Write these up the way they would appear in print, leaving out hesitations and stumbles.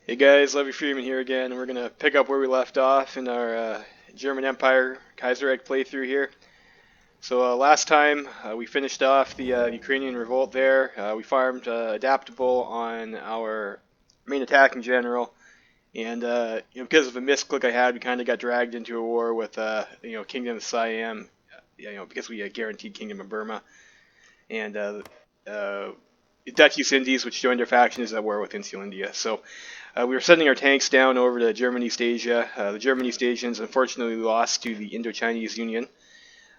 Hey guys, Levy Freeman here again. We're gonna pick up where we left off in our German Empire Kaiserreich playthrough here. So last time we finished off the Ukrainian revolt there. We farmed adaptable on our main attacking general, and because of a misclick I had, we kind of got dragged into a war with Kingdom of Siam. Because we guaranteed Kingdom of Burma, and Dutch East Indies, which joined our faction, is at war with Insular India. So we were sending our tanks down over to German East Asia. The German East Asians unfortunately lost to the Indo-Chinese Union,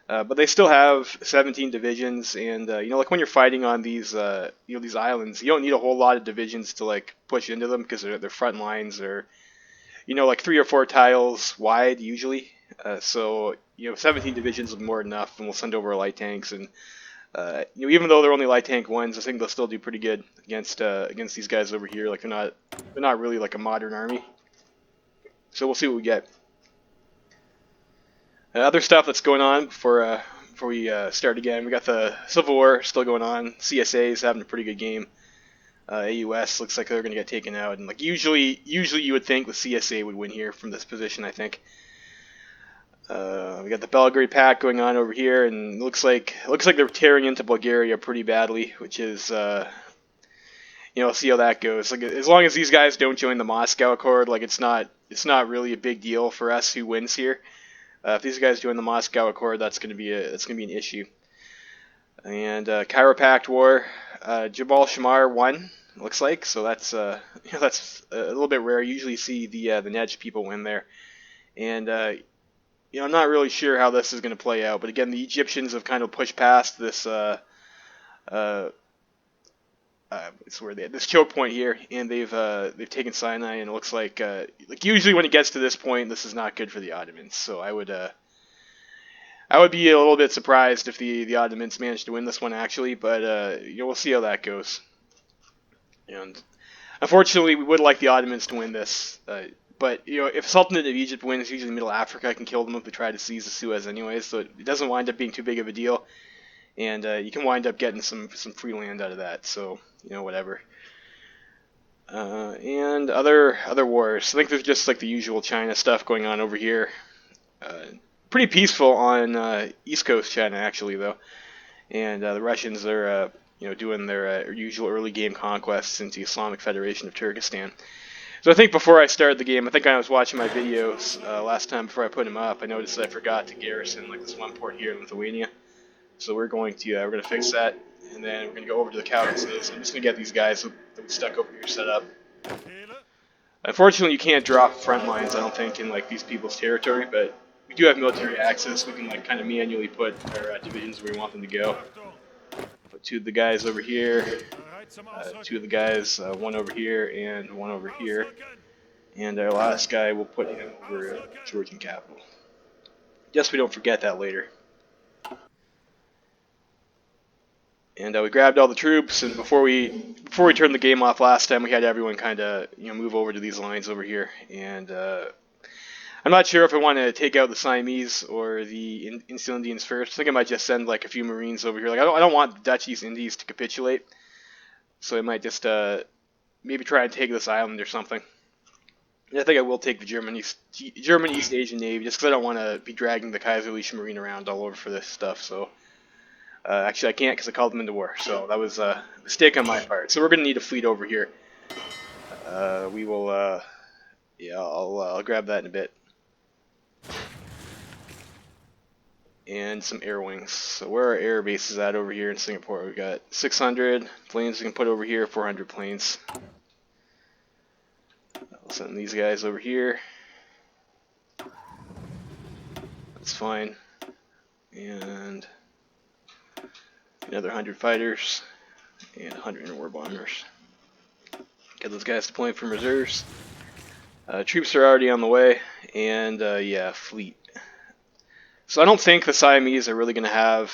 but they still have 17 divisions. And like when you're fighting on these these islands, you don't need a whole lot of divisions to like push into them because their front lines are like 3 or 4 tiles wide usually. So 17 divisions is more than enough, and we'll send over our light tanks. And even though they're only light tank ones, I think they'll still do pretty good against these guys over here. Like they're not really like a modern army. So we'll see what we get. Other stuff that's going on before we start again. We got the Civil War still going on. CSA is having a pretty good game. AUS looks like they're going to get taken out, and like usually you would think the CSA would win here from this position. I think. We got the Belgrade Pact going on over here, and it looks like they're tearing into Bulgaria pretty badly, which is see how that goes. Like as long as these guys don't join the Moscow Accord, like it's not really a big deal for us who wins here. If these guys join the Moscow Accord, that's going to be an issue. And Cairo Pact War, Jabal Shamar won. Looks like so that's that's a little bit rare. Usually you see the Nedj people win there, and I'm not really sure how this is going to play out, but again, the Egyptians have kind of pushed past this this choke point here, and they've taken Sinai, and it looks like usually when it gets to this point, this is not good for the Ottomans. So I would be a little bit surprised if the Ottomans managed to win this one actually, but we'll see how that goes. And unfortunately, we would like the Ottomans to win this. But if Sultanate of Egypt wins, usually Middle Africa can kill them if they try to seize the Suez anyways, so it doesn't wind up being too big of a deal, and you can wind up getting some free land out of that. So whatever. And other wars. I think there's just like the usual China stuff going on over here. Pretty peaceful on East Coast China actually though, and the Russians are doing their usual early game conquests into the Islamic Federation of Turkestan. So I think before I started the game, I think I was watching my videos last time before I put them up. I noticed that I forgot to garrison like this one port here in Lithuania. So we're going to fix that, and then we're going to go over to the Caucasus. I'm just going to get these guys that we stuck over here set up. Unfortunately, you can't drop front lines, I don't think, in like these people's territory, but we do have military access. We can like kind of manually put our divisions where we want them to go. Put 2 of the guys over here. 2 of the guys, one over here and one over here, and our last guy we'll put him over Georgian capital. Guess we don't forget that later. And we grabbed all the troops, and before we turned the game off last time, we had everyone kind of move over to these lines over here. And I'm not sure if I want to take out the Siamese or the Insular Indians first. I think I might just send like a few Marines over here. Like I don't want the Dutch East Indies to capitulate. So I might just maybe try and take this island or something. And I think I will take the German East Asian Navy just because I don't want to be dragging the Kaiserliche Marine around all over for this stuff. So actually I can't because I called them into war. So that was a mistake on my part. So we're going to need a fleet over here. We will, I'll grab that in a bit. And some air wings. So where are air bases at over here in Singapore? We got 600 planes we can put over here, 400 planes. I'll send these guys over here. That's fine. And another 100 fighters and 100 war bombers. Get those guys deploying from reserves. Troops are already on the way, and yeah, fleet. So I don't think the Siamese are really going to have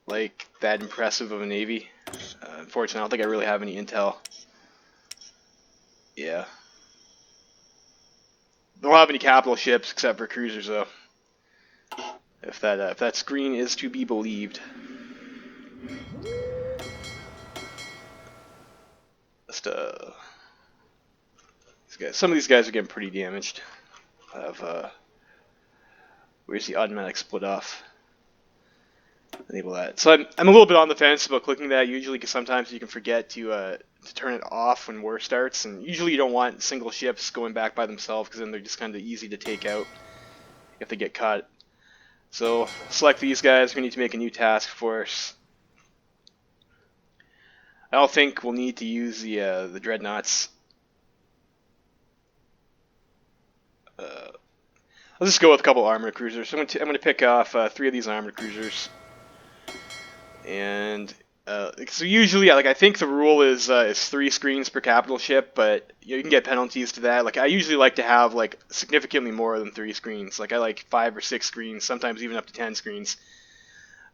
like that impressive of a navy. Unfortunately, I don't think I really have any intel. Yeah. They don't have any capital ships except for cruisers though. If that screen is to be believed. Just Some of these guys are getting pretty damaged. Where's the automatic split off? Enable that. So I'm a little bit on the fence about clicking that usually, because sometimes you can forget to turn it off when war starts, and usually you don't want single ships going back by themselves, because then they're just kind of easy to take out if they get caught. So select these guys. We need to make a new task force. I don't think we'll need to use the dreadnoughts. I'll just go with a couple armored cruisers. So I'm going to pick off 3 of these armored cruisers. And so usually, like, I think the rule is 3 screens per capital ship, but you can get penalties to that. Like, I usually like to have like significantly more than 3 screens. Like, I like 5 or 6 screens, sometimes even up to 10 screens.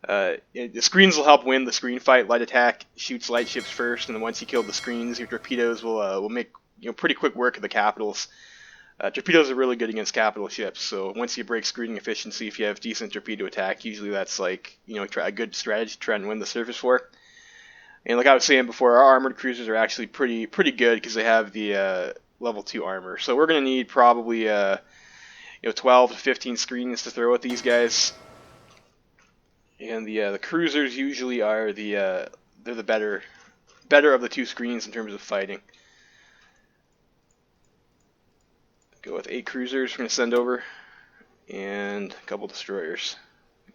The screens will help win the screen fight. Light attack shoots light ships first, and then once you kill the screens, your torpedoes will make pretty quick work of the capitals. Torpedoes are really good against capital ships, so once you break screening efficiency, if you have decent torpedo attack, usually that's like a good strategy to try and win the surface war. And like I was saying before, our armored cruisers are actually pretty good because they have the level 2 armor. So we're going to need probably 12 to 15 screens to throw at these guys. And the cruisers usually are they're the better of the 2 screens in terms of fighting. Go with 8 cruisers we're going to send over, and a couple destroyers.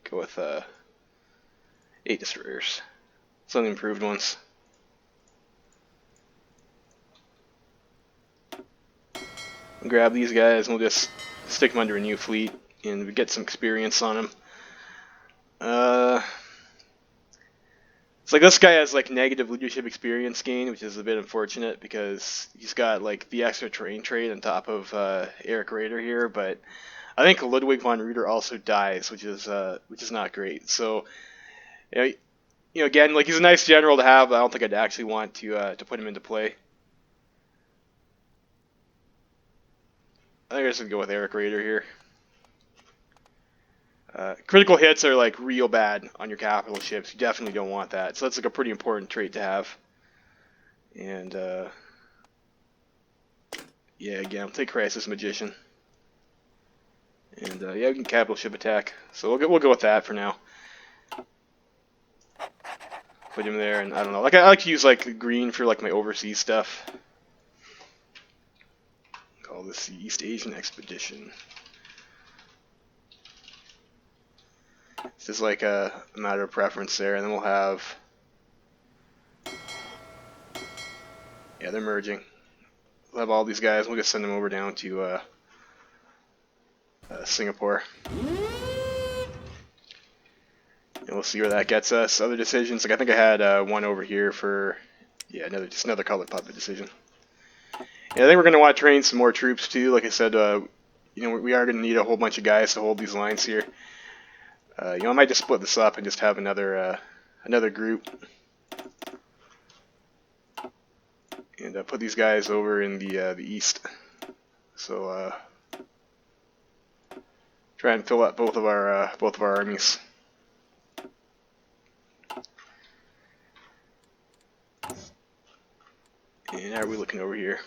Go with 8 destroyers. Some of the improved ones. We'll grab these guys and we'll just stick them under a new fleet and get some experience on them. It's like this guy has like negative leadership experience gain, which is a bit unfortunate because he's got like the extra terrain trait on top of Eric Rader here, but I think Ludwig von Reuter also dies, which is not great. So again, like, he's a nice general to have, but I don't think I'd actually want to put him into play. I think I'm just gonna go with Eric Rader here. Critical hits are like real bad on your capital ships. You definitely don't want that. So that's like a pretty important trait to have. And yeah, again, I'll take Crisis Magician. And yeah, we can capital ship attack. So we'll go with that for now. Put him there, and I don't know. Like, I like to use like green for like my overseas stuff. Call this the East Asian Expedition. This is like a matter of preference there, and then we'll have, yeah, they're merging. We'll have all these guys. We'll just send them over down to Singapore, and we'll see where that gets us. Other decisions, like I think I had one over here for, yeah, another colored puppet decision. And I think we're going to want to train some more troops too. Like I said, we are going to need a whole bunch of guys to hold these lines here. I might just split this up and just have another group, and put these guys over in the east. So try and fill up both of our armies. And how are we looking over here?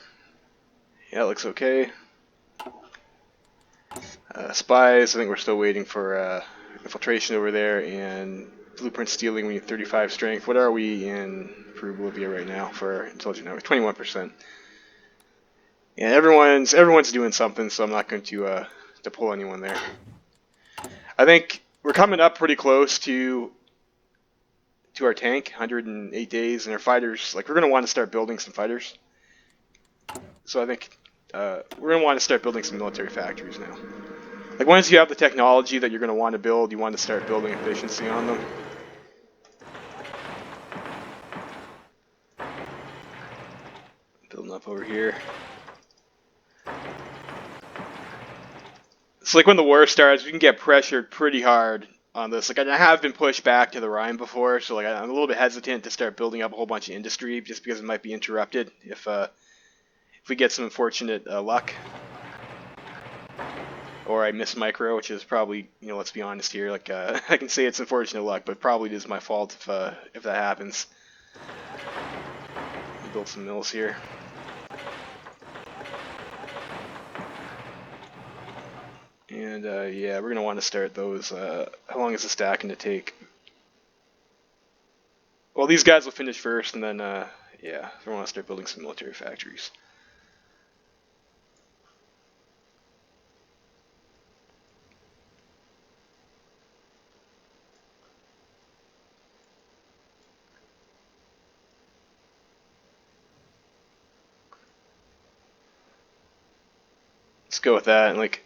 Yeah, it looks okay. Spies, I think we're still waiting for infiltration over there, and blueprint stealing. We need 35 strength. What are we in Peru, Bolivia right now for intelligent network? 21%. And everyone's doing something, so I'm not going to pull anyone there. I think we're coming up pretty close to our tank, 108 days, and our fighters. Like, we're going to want to start building some fighters. So I think we're going to want to start building some military factories now. Like, once you have the technology that you're going to want to build, you want to start building efficiency on them. Building up over here. It's like when the war starts, we can get pressured pretty hard on this. Like, I have been pushed back to the Rhine before, so like I'm a little bit hesitant to start building up a whole bunch of industry just because it might be interrupted if we get some unfortunate luck. Or I miss micro, which is probably, let's be honest here, like, I can say it's unfortunate luck, but probably it is my fault if that happens. Build some mills here. And yeah, we're gonna want to start those. How long is the stack gonna take? Well, these guys will finish first, and then yeah, we want to start building some military factories. Let's go with that, and like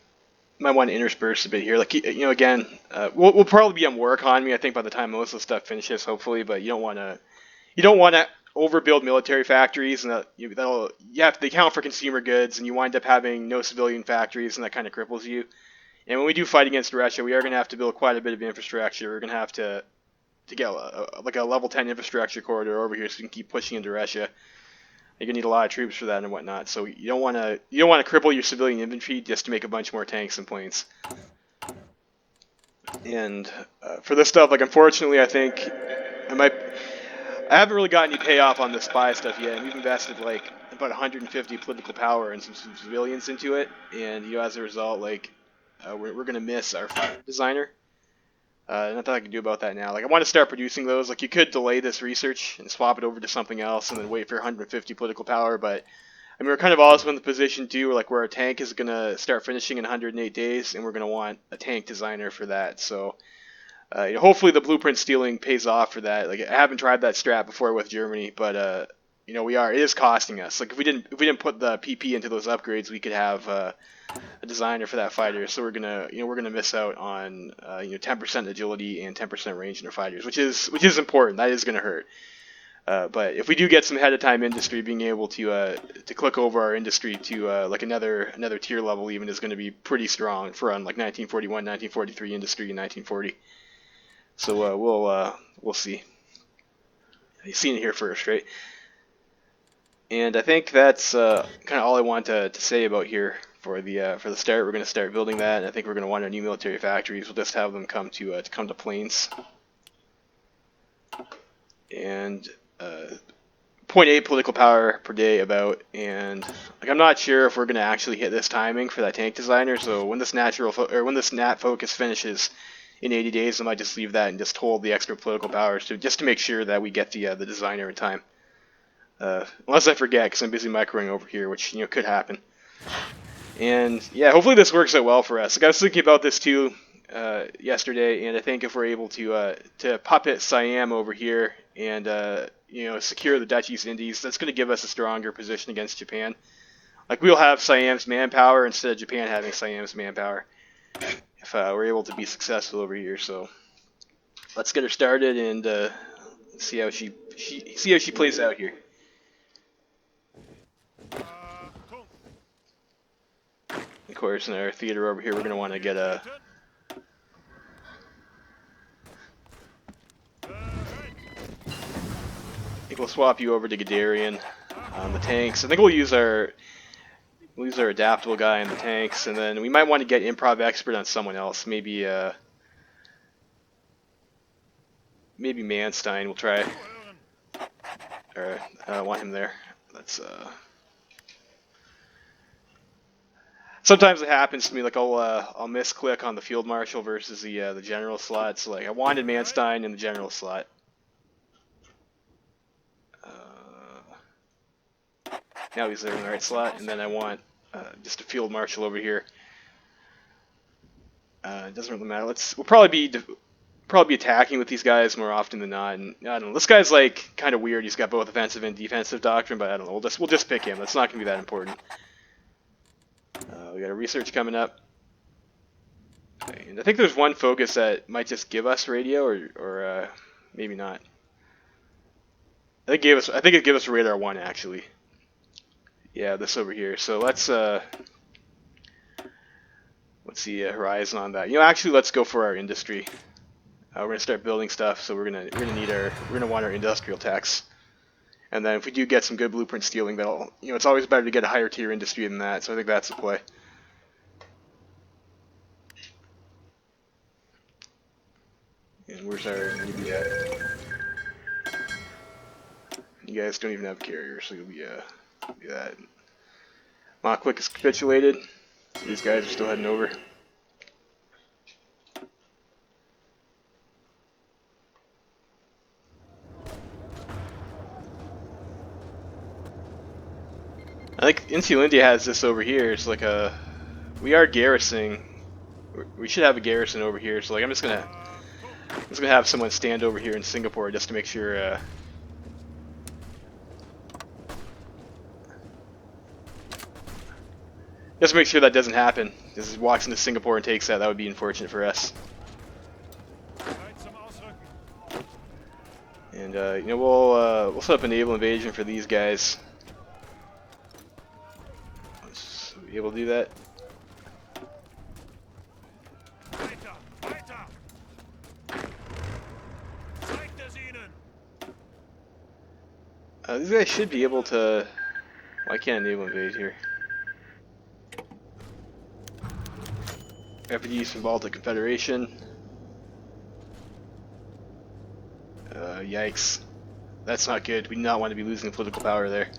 might want to intersperse a bit here. Like you know, again, we'll probably be on war economy. I think by the time most of the stuff finishes, hopefully. But you don't want to overbuild military factories, and they count for consumer goods, and you wind up having no civilian factories, and that kind of cripples you. And when we do fight against Russia, we are going to have to build quite a bit of infrastructure. We're going to have to get like a level 10 infrastructure corridor over here, so we can keep pushing into Russia. You're gonna need a lot of troops for that and whatnot. So you don't want to cripple your civilian infantry just to make a bunch more tanks and planes. And for this stuff, like unfortunately, I think I haven't really gotten any payoff on the spy stuff yet. And we've invested like about 150 political power and some civilians into it, and as a result, like we're gonna miss our fighter designer. Nothing I can do about that now. Like I want to start producing those. Like you could delay this research and swap it over to something else, and then wait for 150 political power. But I mean, we're kind of also in the position too, where our tank is gonna start finishing in 108 days, and we're gonna want a tank designer for that. So hopefully the blueprint stealing pays off for that. Like I haven't tried that strat before with Germany, but it is costing us. Like if we didn't put the PP into those upgrades, we could have a designer for that fighter. So we're gonna miss out on 10% agility and 10% range in our fighters, which is important. That is gonna hurt. But if we do get some ahead of time industry, being able to click over our industry to like another tier level even is going to be pretty strong for on like 1941, 1943 industry in 1940. So we'll see. You've seen it here first, right? And I think that's kind of all I want to say about here for the start. We're going to start building that, and I think we're going to want our new military factories. We'll just have them come to Plains. And 0.8 political power per day about, and like I'm not sure if we're going to actually hit this timing for that tank designer. So when this when this nat focus finishes in 80 days, I might just leave that and just hold the extra political powers just to make sure that we get the designer in time. Unless I forget, because I'm busy microing over here, which could happen. And yeah, hopefully this works out well for us. Like I was thinking about this too yesterday, and I think if we're able to puppet Siam over here and secure the Dutch East Indies, that's going to give us a stronger position against Japan. Like we'll have Siam's manpower instead of Japan having Siam's manpower if we're able to be successful over here. So let's get her started and see how she plays out here. Of course, in our theater over here, we're going to want to get a I think we'll swap you over to Guderian on the tanks. I think we'll use our adaptable guy on the tanks, and then we might want to get improv expert on someone else. Maybe Manstein. We'll try. Or I don't want him there. That's Sometimes it happens to me. Like I'll misclick on the field marshal versus the general slot. So like I wanted Manstein in the general slot. Now he's there in the right slot, and then I want just a field marshal over here. It doesn't really matter. We'll probably be attacking with these guys more often than not. And I don't know. This guy's like kind of weird. He's got both offensive and defensive doctrine, but I don't know. We'll just pick him. That's not gonna be that important. We got a research coming up, and I think there's one focus that might just give us radio, or maybe not. I think it gave us radar 1 actually. Yeah, this over here. So let's see horizon on that. Actually, let's go for our industry. We're gonna start building stuff, so we're gonna want our industrial tax. And then if we do get some good blueprint stealing, that'll it's always better to get a higher tier industry than that. So I think that's the play. And where's our newbie at? You guys don't even have a carrier, so you'll be do that. Mockwick is capitulated. These guys are still heading over. I think Insulindia has this over here. It's like a... We are garrisoning. We should have a garrison over here, so like I'm just gonna have someone stand over here in Singapore just to make sure that doesn't happen. This walks into Singapore and takes that. That would be unfortunate for us. And you know, we'll set up a naval invasion for these guys. Let's be able to do that. These guys should be able to... Why can't I naval invade here? Refugees from Baltic Confederation. Yikes. That's not good. We do not want to be losing political power there.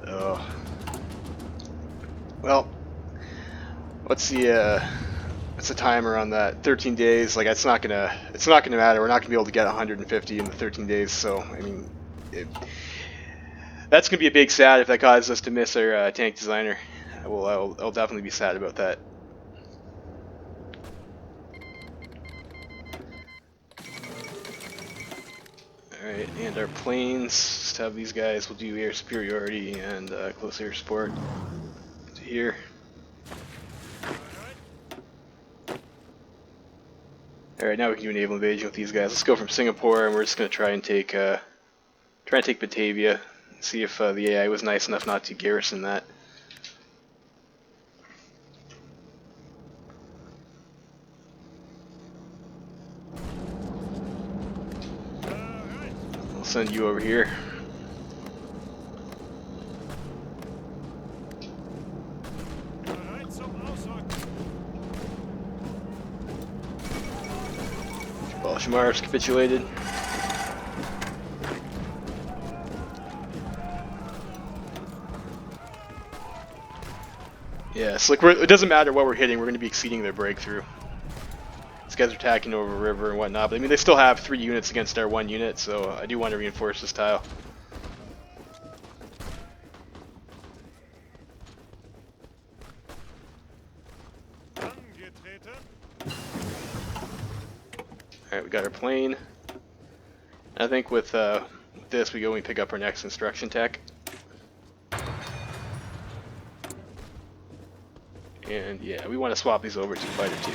Oh. Well, what's the timer on that? 13 days. Like it's not gonna matter. We're not gonna be able to get 150 in the 13 days. So I mean, that's gonna be a big sad if that causes us to miss our tank designer. I'll definitely be sad about that. Alright, and our planes, just have these guys, will do air superiority and close air support to here. Alright, now we can do a naval invasion with these guys. Let's go from Singapore, and we're just going to try and take Batavia, see if the AI was nice enough not to garrison that. Send you over here. Well, Shamar's capitulated. Yes, like it doesn't matter what we're hitting, we're going to be exceeding their breakthrough. These guys are attacking over a river and whatnot, but I mean they still have 3 units against our 1 unit, so I do want to reinforce this tile. Alright, we got our plane. I think with this we pick up our next instruction tech. And yeah, we want to swap these over to fighter 2.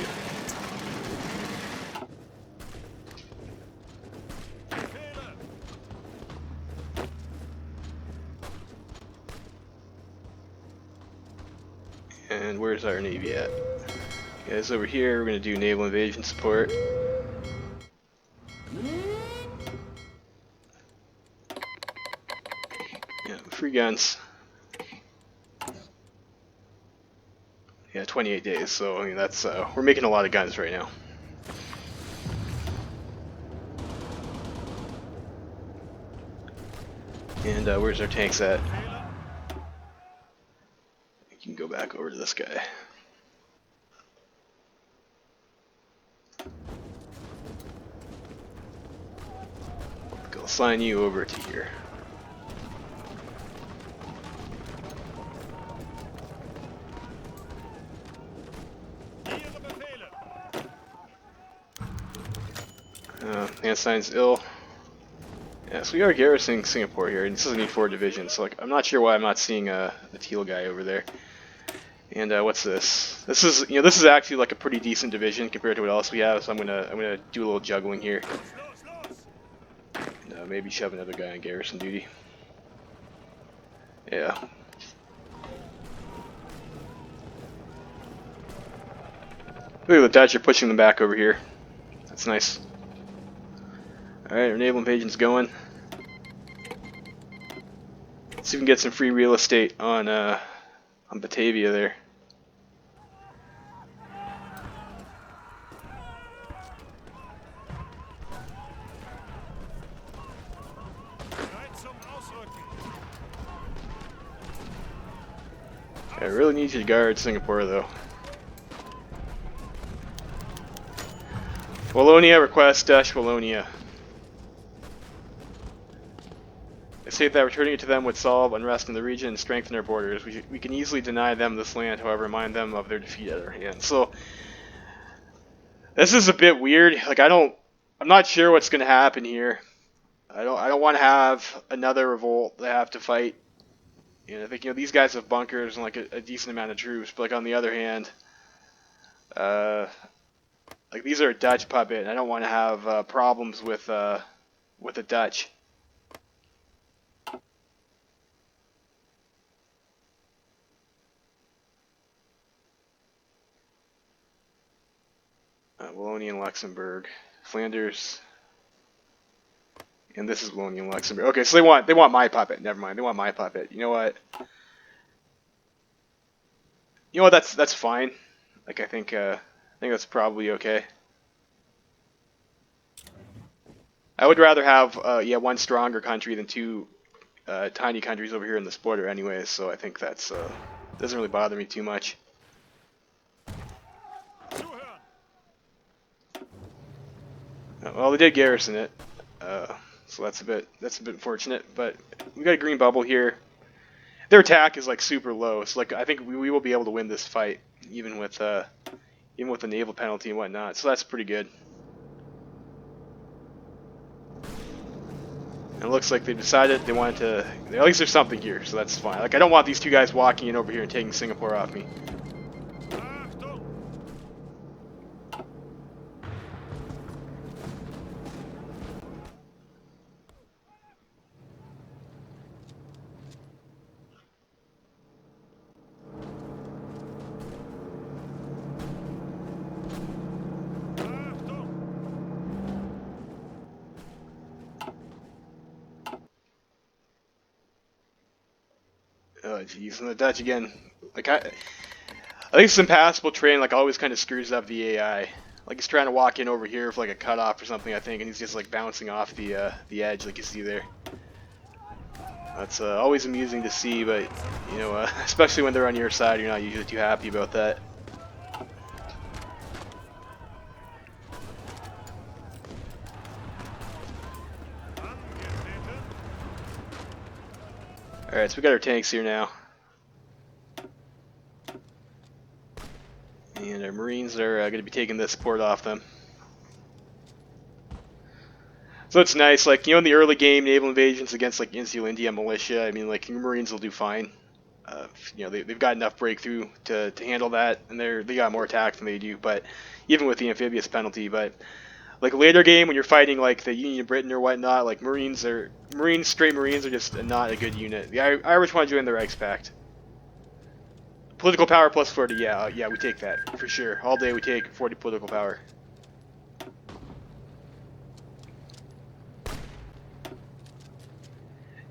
And where's our navy at? Guys, over here we're going to do naval invasion support. Yeah, free guns. Yeah, 28 days, so I mean that's we're making a lot of guns right now. And where's our tanks at? You can go back over to this guy. I'll assign you over to here. Handsign's ill. Yeah, so we are garrisoning Singapore here, and this is an E4 division, so like I'm not sure why I'm not seeing the teal guy over there. And what's this? This is actually like a pretty decent division compared to what else we have, so I'm gonna do a little juggling here. And, maybe shove another guy on garrison duty. Yeah. Look at the Dutch are pushing them back over here. That's nice. Alright, our naval invasion's going. Let's see if we can get some free real estate on Batavia there. I really need you to guard Singapore though. Wallonia request dash Wallonia. They say that returning it to them would solve unrest in the region and strengthen our borders. We can easily deny them this land, however, remind them of their defeat at our hands. So this is a bit weird. Like I'm not sure what's going to happen here. I don't want to have another revolt that I have to fight. And I think these guys have bunkers and like a decent amount of troops. But like on the other hand, like these are a Dutch puppet, and I don't want to have problems with the Dutch. Wallonia and Luxembourg, Flanders, and this is Wallonia and Luxembourg. Okay, so they want my puppet. Never mind, they want my puppet. You know what? That's fine. Like I think that's probably okay. I would rather have one stronger country than two tiny countries over here in this border, anyways. So I think that's doesn't really bother me too much. Well, they did garrison it, so that's a bit unfortunate. But we got a green bubble here. Their attack is like super low, so like I think we will be able to win this fight, even with the naval penalty and whatnot. So that's pretty good. And it looks like they decided they wanted to. At least there's something here, so that's fine. Like I don't want these two guys walking in over here and taking Singapore off me. Oh jeez, and the Dutch again. Like I think it's impassable terrain. Like always, kind of screws up the AI. Like he's trying to walk in over here for like a cutoff or something, I think, and he's just like bouncing off the edge, like you see there. That's always amusing to see, but especially when they're on your side, you're not usually too happy about that. Alright, so we got our tanks here now. And our Marines are going to be taking this port off them. So it's nice, like, in the early game, naval invasions against, like, Insular India militia, I mean, like, your Marines will do fine. They've got enough breakthrough to handle that, and they got more attack than they do, but even with the amphibious penalty, but like a later game when you're fighting like the Union of Britain or whatnot, like straight Marines are just not a good unit. The Irish want to join the Reichspakt. Political power plus 40, yeah, we take that for sure. All day we take 40 political power.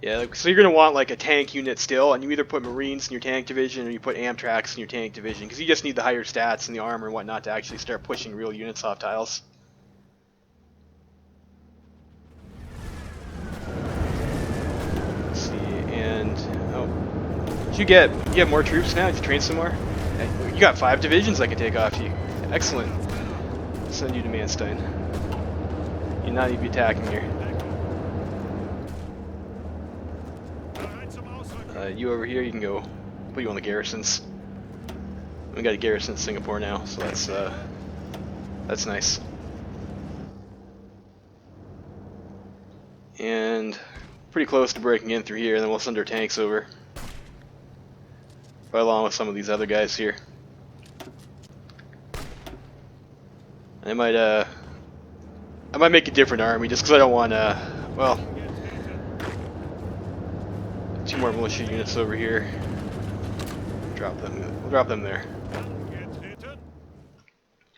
Yeah, so you're gonna want like a tank unit still, and you either put Marines in your tank division or you put Amtraks in your tank division, because you just need the higher stats and the armor and whatnot to actually start pushing real units off tiles. You get more troops now? Did you train some more? You got 5 divisions I can take off you. Excellent. I'll send you to Manstein. You not need to be attacking here. You over here, you can go put you on the garrisons. We got a garrison in Singapore now, so that's nice. And pretty close to breaking in through here, and then we'll send our tanks over. Right along with some of these other guys here. I might make a different army just because I don't want well, 2 more militia units over here. We'll drop them there.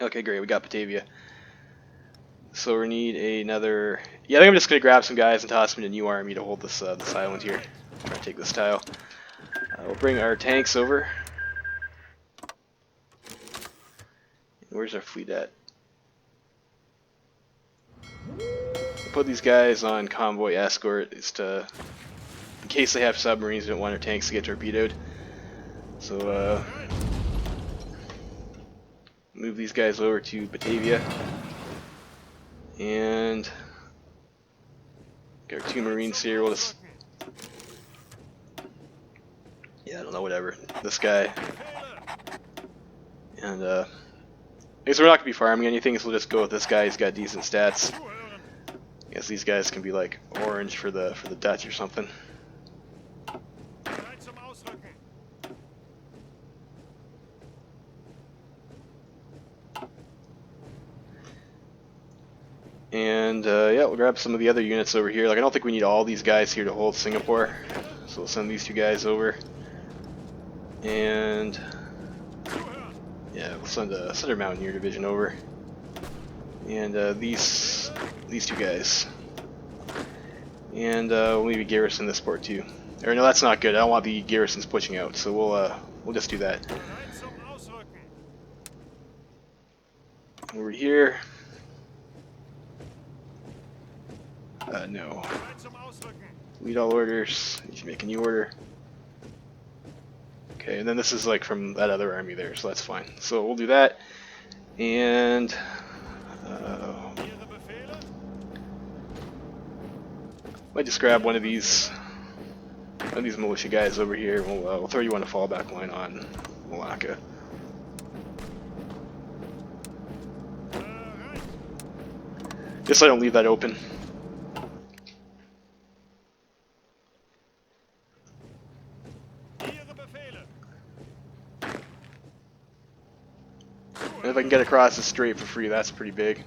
Okay, great. We got Batavia. So we need another. Yeah, I think I'm just gonna grab some guys and toss them in a new army to hold this island here. Try to take this tile. We'll bring our tanks over. Where's our fleet at? We'll put these guys on convoy escort, in case they have submarines and don't want our tanks to get torpedoed. So move these guys over to Batavia, and get our 2 Marines here. We'll just I don't know, whatever. This guy. And I guess we're not gonna be farming anything, so we'll just go with this guy. He's got decent stats. I guess these guys can be like orange for the Dutch or something. And yeah, we'll grab some of the other units over here. Like, I don't think we need all these guys here to hold Singapore, so we'll send these two guys over. And yeah, we'll send a Mountaineer division over. And these two guys. And we'll maybe garrison this port too. Or no, that's not good. I don't want the garrisons pushing out, so we'll just do that. Over here. No. Lead all orders. You should make a new order. Okay, and then this is like from that other army there, so that's fine. So we'll do that. And might just grab one of these militia guys over here. We'll throw you on a fallback line on Malacca. Just so I don't leave that open. And if I can get across the strait for free, that's pretty big.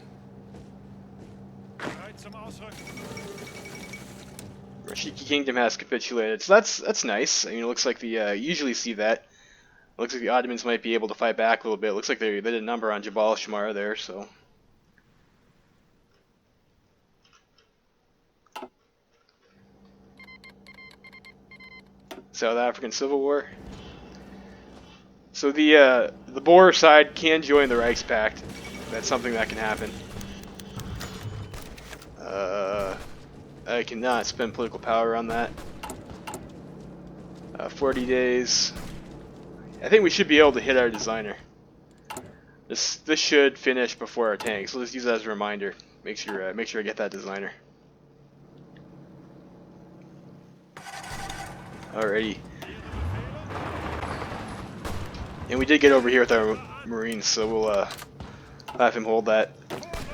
Rashiki Kingdom has capitulated, so that's nice. I mean, it looks like the you usually see that. It looks like the Ottomans might be able to fight back a little bit. It looks like they did a number on Jabal Shamar there, so. South African Civil War. So the Boer side can join the Reichspact. That's something that can happen. I cannot spend political power on that. 40 days. I think we should be able to hit our designer. This should finish before our tanks. So let's use that as a reminder. Make sure I get that designer. Alrighty. And we did get over here with our Marines, so we'll have him hold that.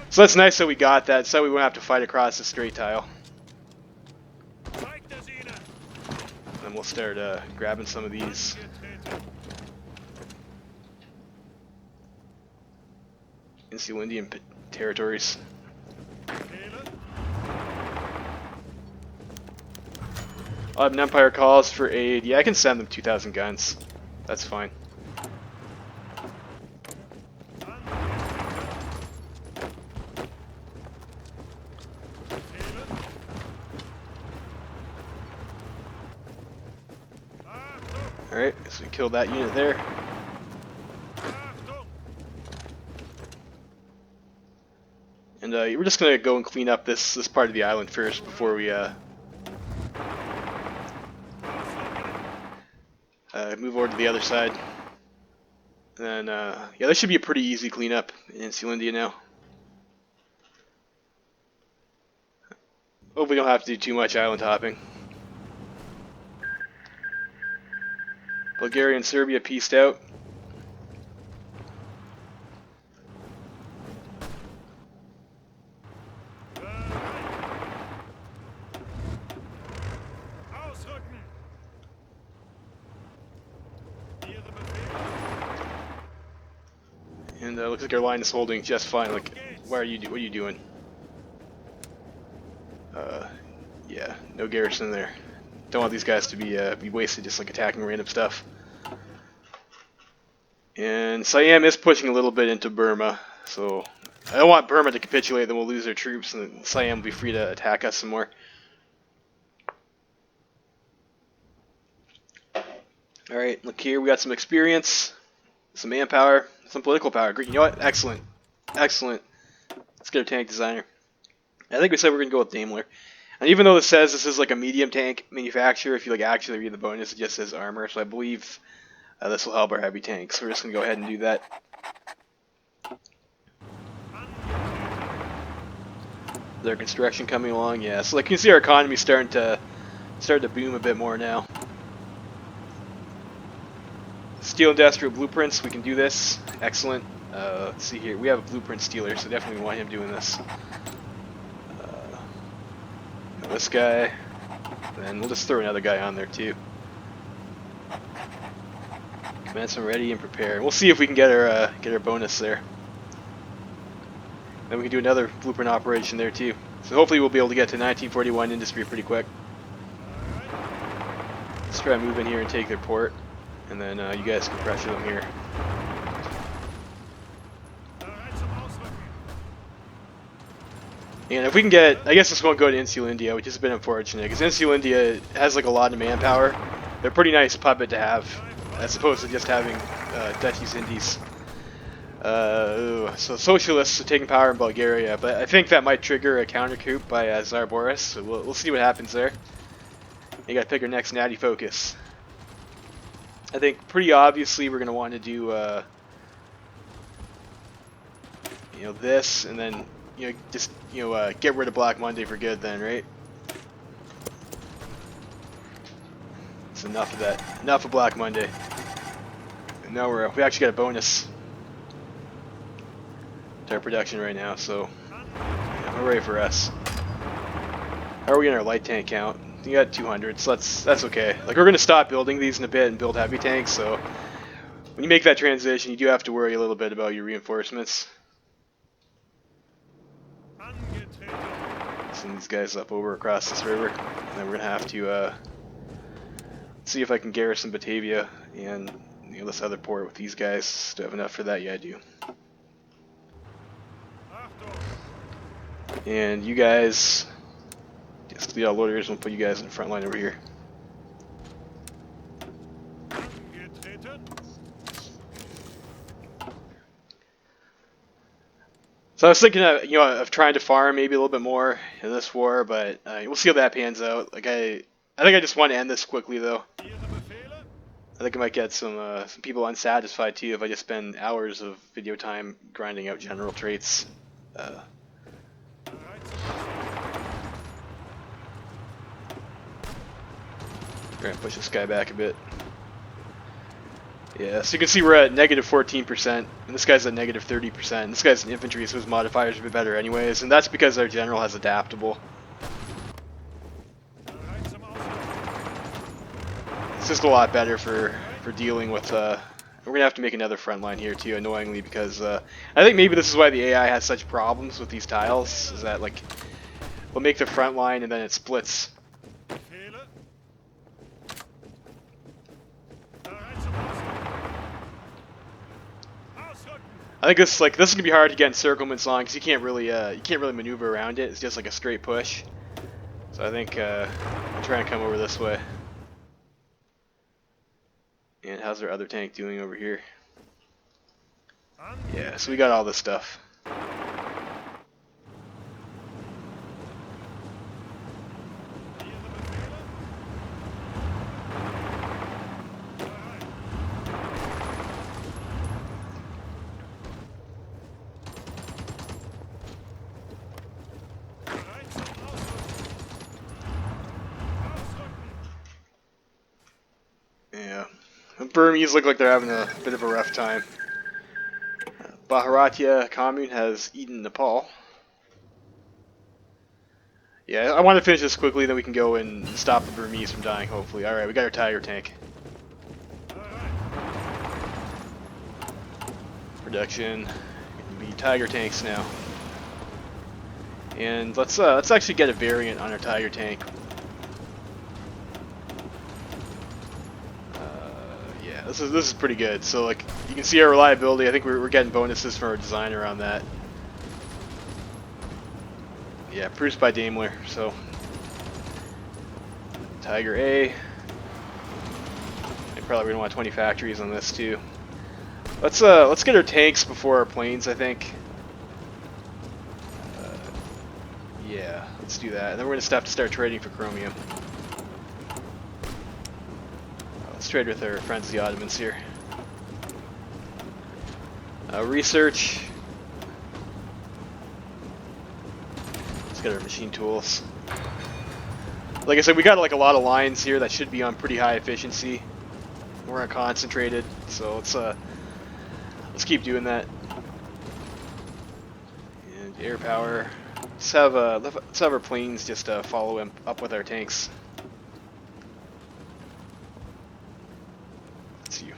So that's nice that we got that, so we won't have to fight across the strait tile. And we'll start grabbing some of these. Insular Indian territories. Ottoman Empire calls for aid. Yeah, I can send them 2,000 guns. That's fine. Alright, so we killed that unit there. And we're just going to go and clean up this part of the island first before we move over to the other side. And then, yeah, this should be a pretty easy cleanup in Insular India now. Hope we don't have to do too much island hopping. Bulgaria and Serbia pieced out. And looks like our line is holding just fine. Like, what are you doing? Yeah, no garrison there. Don't want these guys to be wasted just like attacking random stuff. And Siam is pushing a little bit into Burma, so I don't want Burma to capitulate. Then we'll lose their troops, and Siam will be free to attack us some more. All right, look here. We got some experience, some manpower, some political power. Great. You know what? Excellent, excellent. Let's get a tank designer. I think we said we're gonna go with Daimler. And even though this says this is like a medium tank manufacturer, if you like actually read the bonus, it just says armor. So I believe this will help our heavy tanks. So we're just gonna go ahead and do that. Their construction coming along, yeah. So like you can see, our economy's starting to boom a bit more now. Steel industrial blueprints, we can do this. Excellent. Let's see here. We have a blueprint stealer, so definitely want him doing this. This guy. And we'll just throw another guy on there too. Commence and ready and prepare. We'll see if we can get our bonus there. Then we can do another blueprint operation there too. So hopefully we'll be able to get to 1941 industry pretty quick. Let's try to move in here and take their port, and then you guys can pressure them here. And if we can get, I guess this won't go to Insular India, which is a bit unfortunate, because Insular India has like a lot of manpower. They're a pretty nice puppet to have, as opposed to just having Dutch East Indies. So socialists are taking power in Bulgaria, but I think that might trigger a counter coup by Tsar Boris, so we'll see what happens there. You gotta pick our next natty focus. I think pretty obviously we're gonna want to do this, and then just get rid of Black Monday for good then, right? It's enough of that. Enough of Black Monday. And now we actually got a bonus to our production right now, so hooray for us. How are we in our light tank count? You got 200, so that's okay. Like, we're gonna stop building these in a bit and build heavy tanks, so when you make that transition, you do have to worry a little bit about your reinforcements. Send these guys up over across this river, and then we're gonna have to see if I can garrison Batavia and this other port with these guys. Do I have enough for that? Yeah, I do. And you guys, just the loaders, we'll put you guys in the front line over here. So I was thinking of trying to farm maybe a little bit more in this war, but we'll see how that pans out. Like I think I just want to end this quickly though. I think I might get some people unsatisfied too if I just spend hours of video time grinding out general traits. We're gonna push this guy back a bit. Yeah, so you can see we're at negative 14%, and this guy's at negative 30%. This guy's an infantry, so his modifiers are a bit better anyways, and that's because our general has adaptable. It's just a lot better for dealing with, we're gonna have to make another front line here too, annoyingly, because I think maybe this is why the AI has such problems with these tiles, is that like, we'll make the front line and then it splits. I think this is gonna be hard to get encirclements on because you can't really maneuver around it. It's just like a straight push. So I think I'll try and come over this way. And how's our other tank doing over here? Yeah, so we got all this stuff. Yeah, the Burmese look like they're having a bit of a rough time. Bharatya commune has eaten Nepal. Yeah, I want to finish this quickly, then we can go and stop the Burmese from dying, hopefully. Alright, we got our Tiger tank. Production. Gonna be Tiger tanks now. And let's actually get a variant on our Tiger tank. This is pretty good. So like you can see our reliability. I think we're getting bonuses from our designer on that. Yeah, produced by Daimler. So Tiger A. I probably gonna want 20 factories on this too. Let's get our tanks before our planes. I think. Yeah, let's do that. And then we're gonna have to start trading for chromium. Let's trade with our friends the Ottomans here. Research. Let's get our machine tools. Like I said, we got like a lot of lines here that should be on pretty high efficiency. We're concentrated, so let's keep doing that. And air power. Let's have our planes just follow him up with our tanks. Let's see.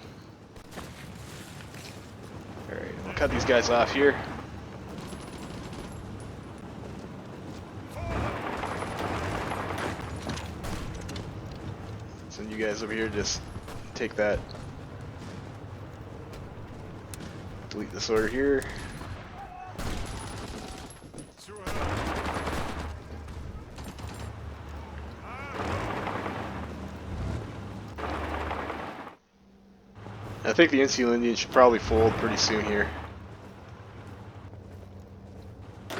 All right, we'll cut these guys off here. Send you guys over here. Just take that. Delete this order here. I think the Insular Indian should probably fold pretty soon here. I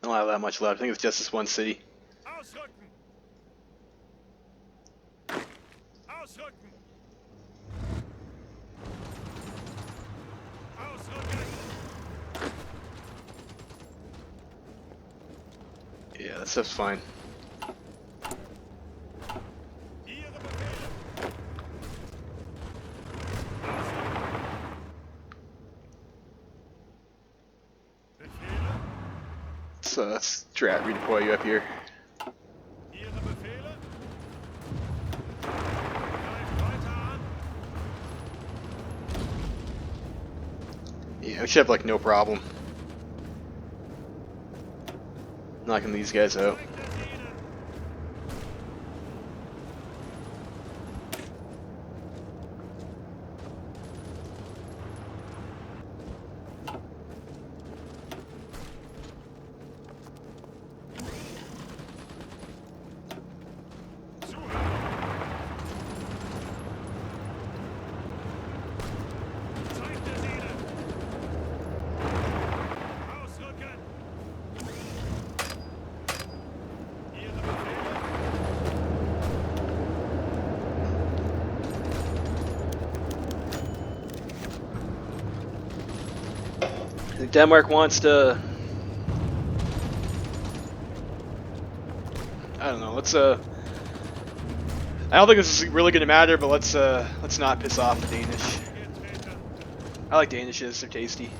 don't have that much left. I think it's just this one city. Yeah, that stuff's fine. Let's redeploy you up here. Yeah, we should have like no problem knocking these guys out. I think Denmark wants to. I don't know. Let's I don't think this is really going to matter, but let's not piss off the Danish. I like Danishes. They're tasty.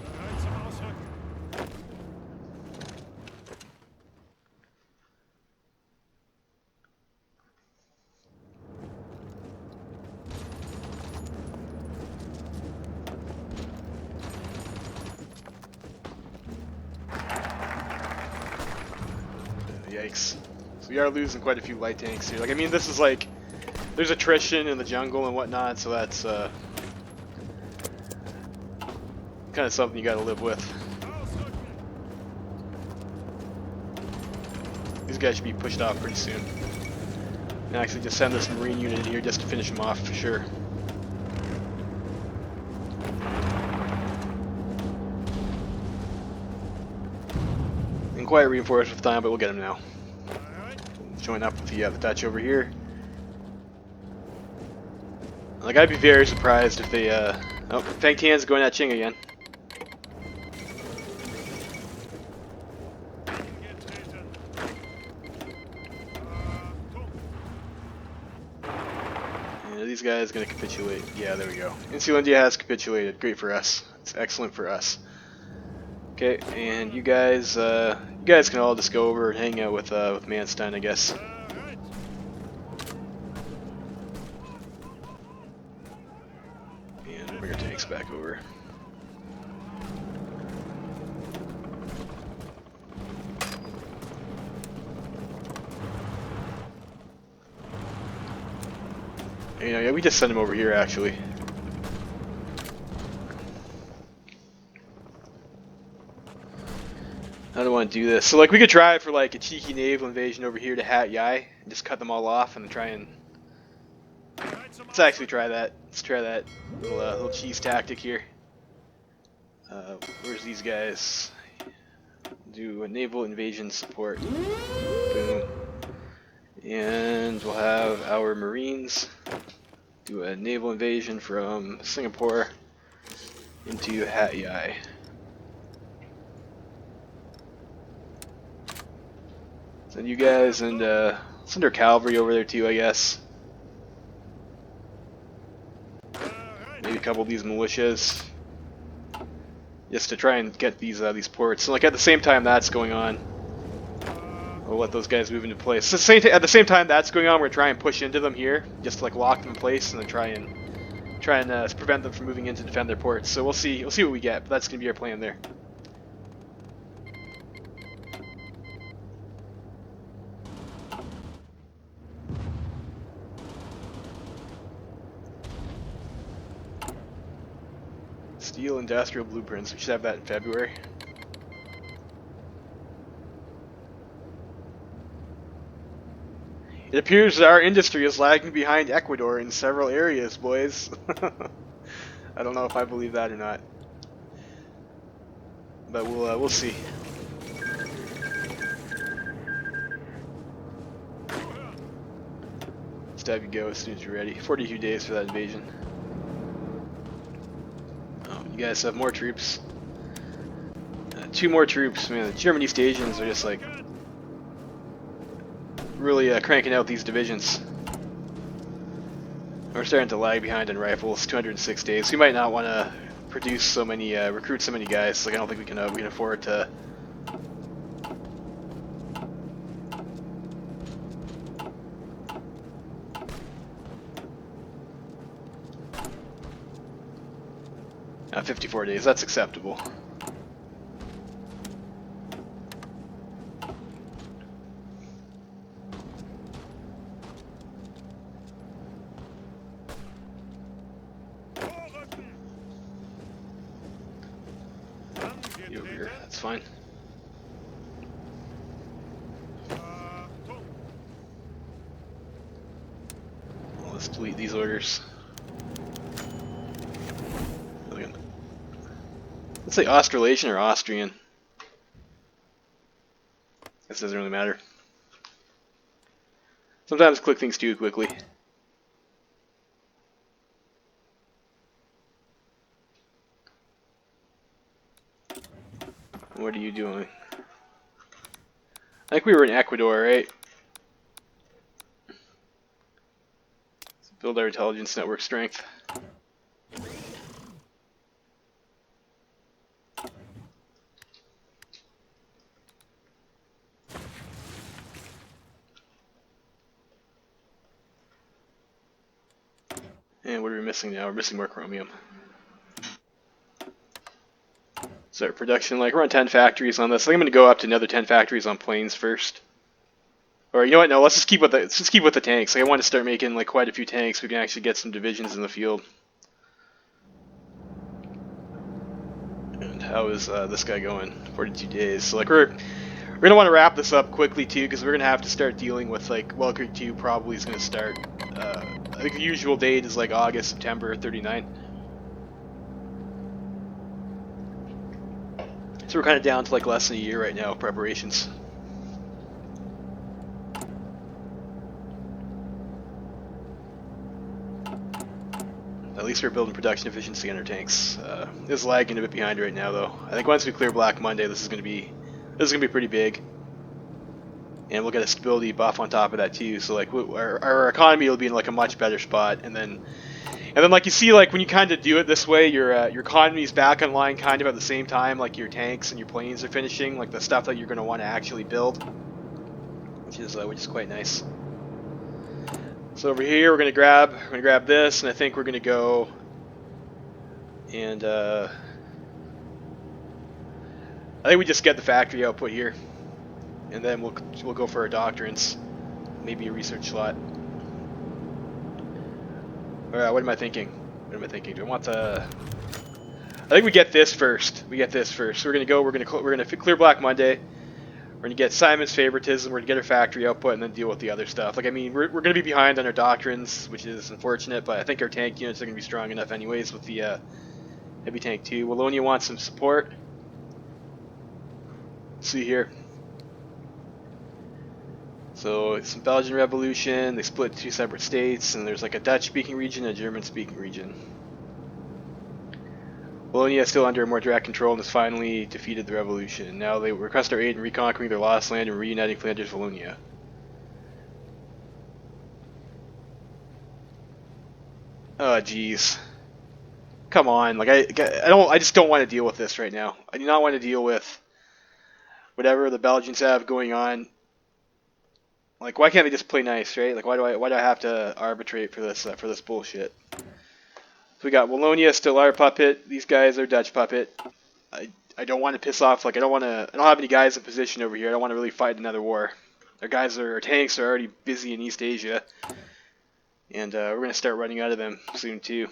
Yikes. So we are losing quite a few light tanks here. Like, I mean, this is like, there's attrition in the jungle and whatnot, so that's kind of something you gotta live with. These guys should be pushed off pretty soon. And actually just send this Marine unit in here just to finish them off for sure. And quite reinforced with time, but we'll get them now. Join up with the Dutch over here. Like, I'd be very surprised if they, oh, Fang Tian's going at Qing again. Yeah, these guys gonna capitulate. Yeah, there we go. Insular India has capitulated. Great for us. It's excellent for us. Okay, and you guys can all just go over and hang out with Manstein, I guess. And bring our tanks back over. You know, yeah, we just send them over here actually. I don't want to do this. So, like, we could try for, like, a cheeky naval invasion over here to Hat Yai and just cut them all off and try and... Let's actually try that. Let's try that little cheese tactic here. Where's these guys? Do a naval invasion support. Boom. And we'll have our Marines do a naval invasion from Singapore into Hat Yai. Send you guys and send our cavalry over there too, I guess. Maybe a couple of these militias, just to try and get these ports. So like at the same time that's going on, we'll let those guys move into place. So at the same time that's going on, we're trying to push into them here, just to like lock them in place and then try and prevent them from moving in to defend their ports. So we'll see what we get. But that's gonna be our plan there. Steel industrial blueprints. We should have that in February. It appears that our industry is lagging behind Ecuador in several areas, boys. I don't know if I believe that or not, but we'll see. Just have you go as soon as you're ready. 42 days for that invasion. Oh, you guys have more troops. 2 more troops. Man, the German East Asians are just like really cranking out these divisions. We're starting to lag behind in rifles. 206 days. We might not want to produce so many, recruit so many guys. Like I don't think we can afford to. At 54 days. That's acceptable. Over here. That's fine. Well, let's delete these orders. Let's say Australasian or Austrian. This doesn't really matter. Sometimes click things too quickly. What are you doing? I think we were in Ecuador, right? Let's build our intelligence network strength. And what are we missing now? We're missing more chromium. So our production, like we're on 10 factories on this. I think I'm going to go up to another 10 factories on planes first. Or you know what? No, let's just keep with the tanks. Like I want to start making like quite a few tanks. We can actually get some divisions in the field. And how is this guy going? 42 days. So like we're gonna want to wrap this up quickly too, because we're gonna have to start dealing with like Well Creek 2 probably is gonna start. I think the usual date is like August, September 39. So we're kind of down to like less than a year right now of preparations. At least we're building production efficiency on our tanks. It's lagging a bit behind right now though. I think once we clear Black Monday, this is gonna be pretty big. And we'll get a stability buff on top of that too. So like our economy will be in like a much better spot, and then like you see, like when you kind of do it this way, your economy is back online kind of at the same time, like your tanks and your planes are finishing, like the stuff that you're going to want to actually build, which is quite nice. So over here we're going to grab this, and I think we're going to go and I think we just get the factory output here, and then we'll go for our doctrines, maybe a research slot. Alright, what am I thinking? Do I want the... I think we get this first. We're gonna clear Black Monday. We're gonna get Simon's favoritism. We're gonna get our factory output, and then deal with the other stuff. Like I mean, we're gonna be behind on our doctrines, which is unfortunate. But I think our tank units are gonna be strong enough, anyways, with the heavy tank too. Wallonia wants some support. Let's see here. So it's some Belgian Revolution. They split 2 separate states, and there's like a Dutch-speaking region and a German-speaking region. Bologna is still under more direct control and has finally defeated the revolution. Now they request our aid in reconquering their lost land and reuniting Flanders Wallonia. Oh jeez. Come on, like I just don't want to deal with this right now. I do not want to deal with whatever the Belgians have going on. Like, why can't they just play nice, right? Like, why do I have to arbitrate for this bullshit? So we got Wallonia still our puppet. These guys are Dutch puppet. I don't want to piss off. Like, I don't have any guys in position over here. I don't want to really fight another war. Our tanks are already busy in East Asia, and we're gonna start running out of them soon too.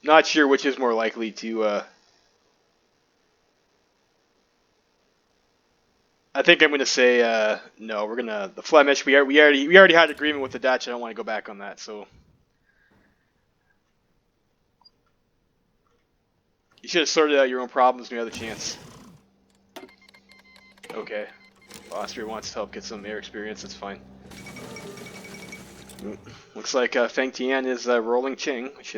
Not sure which is more likely to. I think I'm gonna say no. We're gonna the Flemish. We already had agreement with the Dutch. I don't want to go back on that. So you should have sorted out your own problems when you had the chance. Okay. Austria wants to help get some air experience. That's fine. Looks like Feng Tian is rolling Qing, which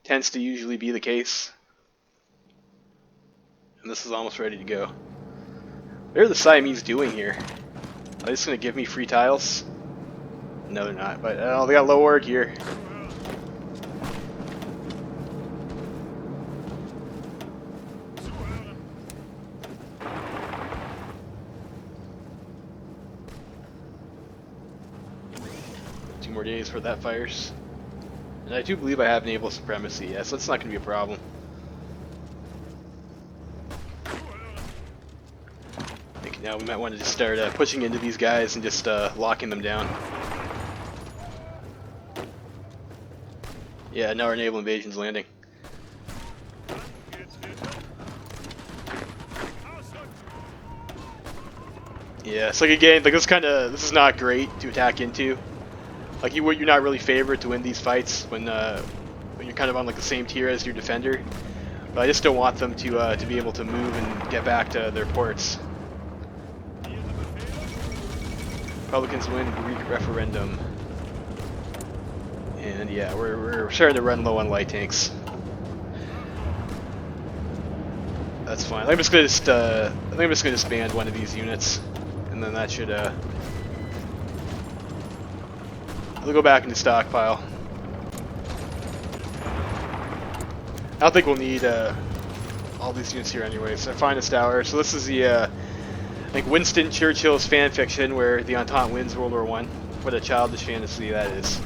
tends to usually be the case. And this is almost ready to go. What are the Siamese doing here? Are they just going to give me free tiles? No, they're not. But they got low org here. More days for that fires. And I do believe I have naval supremacy, yes, so that's not going to be a problem. I think now we might want to just start pushing into these guys and just locking them down. Yeah, now our naval invasion's landing. Yeah, it's like again, like this is not great to attack into. Like you're not really favored to win these fights when you're kind of on like the same tier as your defender. But I just don't want them to be able to move and get back to their ports. Republicans win Greek referendum, and yeah, we're starting to run low on light tanks. That's fine. I think I'm just gonna disband one of these units, and then that should I'll go back into stockpile. I don't think we'll need all these units here anyways. Our finest hour. So this is the I think Winston Churchill's fan fiction where the Entente wins World War I. What a childish fantasy that is.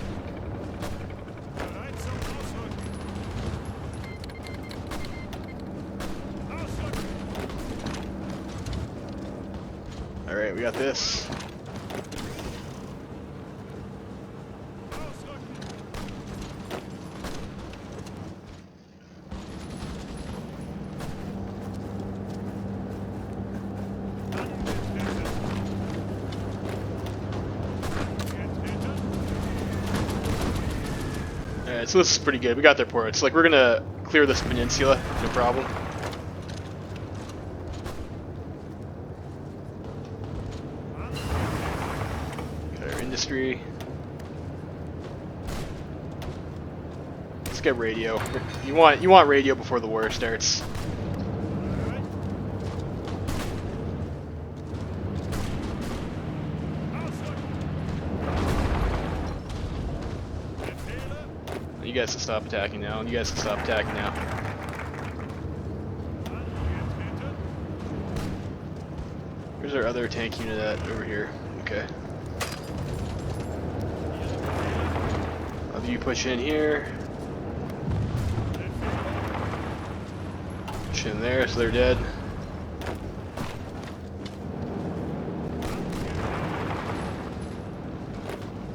Alright, we got this. So this is pretty good. We got their ports. Like, we're gonna clear this peninsula, no problem. Got our industry. Let's get radio. You want radio before the war starts. You guys can stop attacking now, and you guys can stop attacking now. Where's our other tank unit at? Over here. Okay. Have you push in here. Push in there, so they're dead.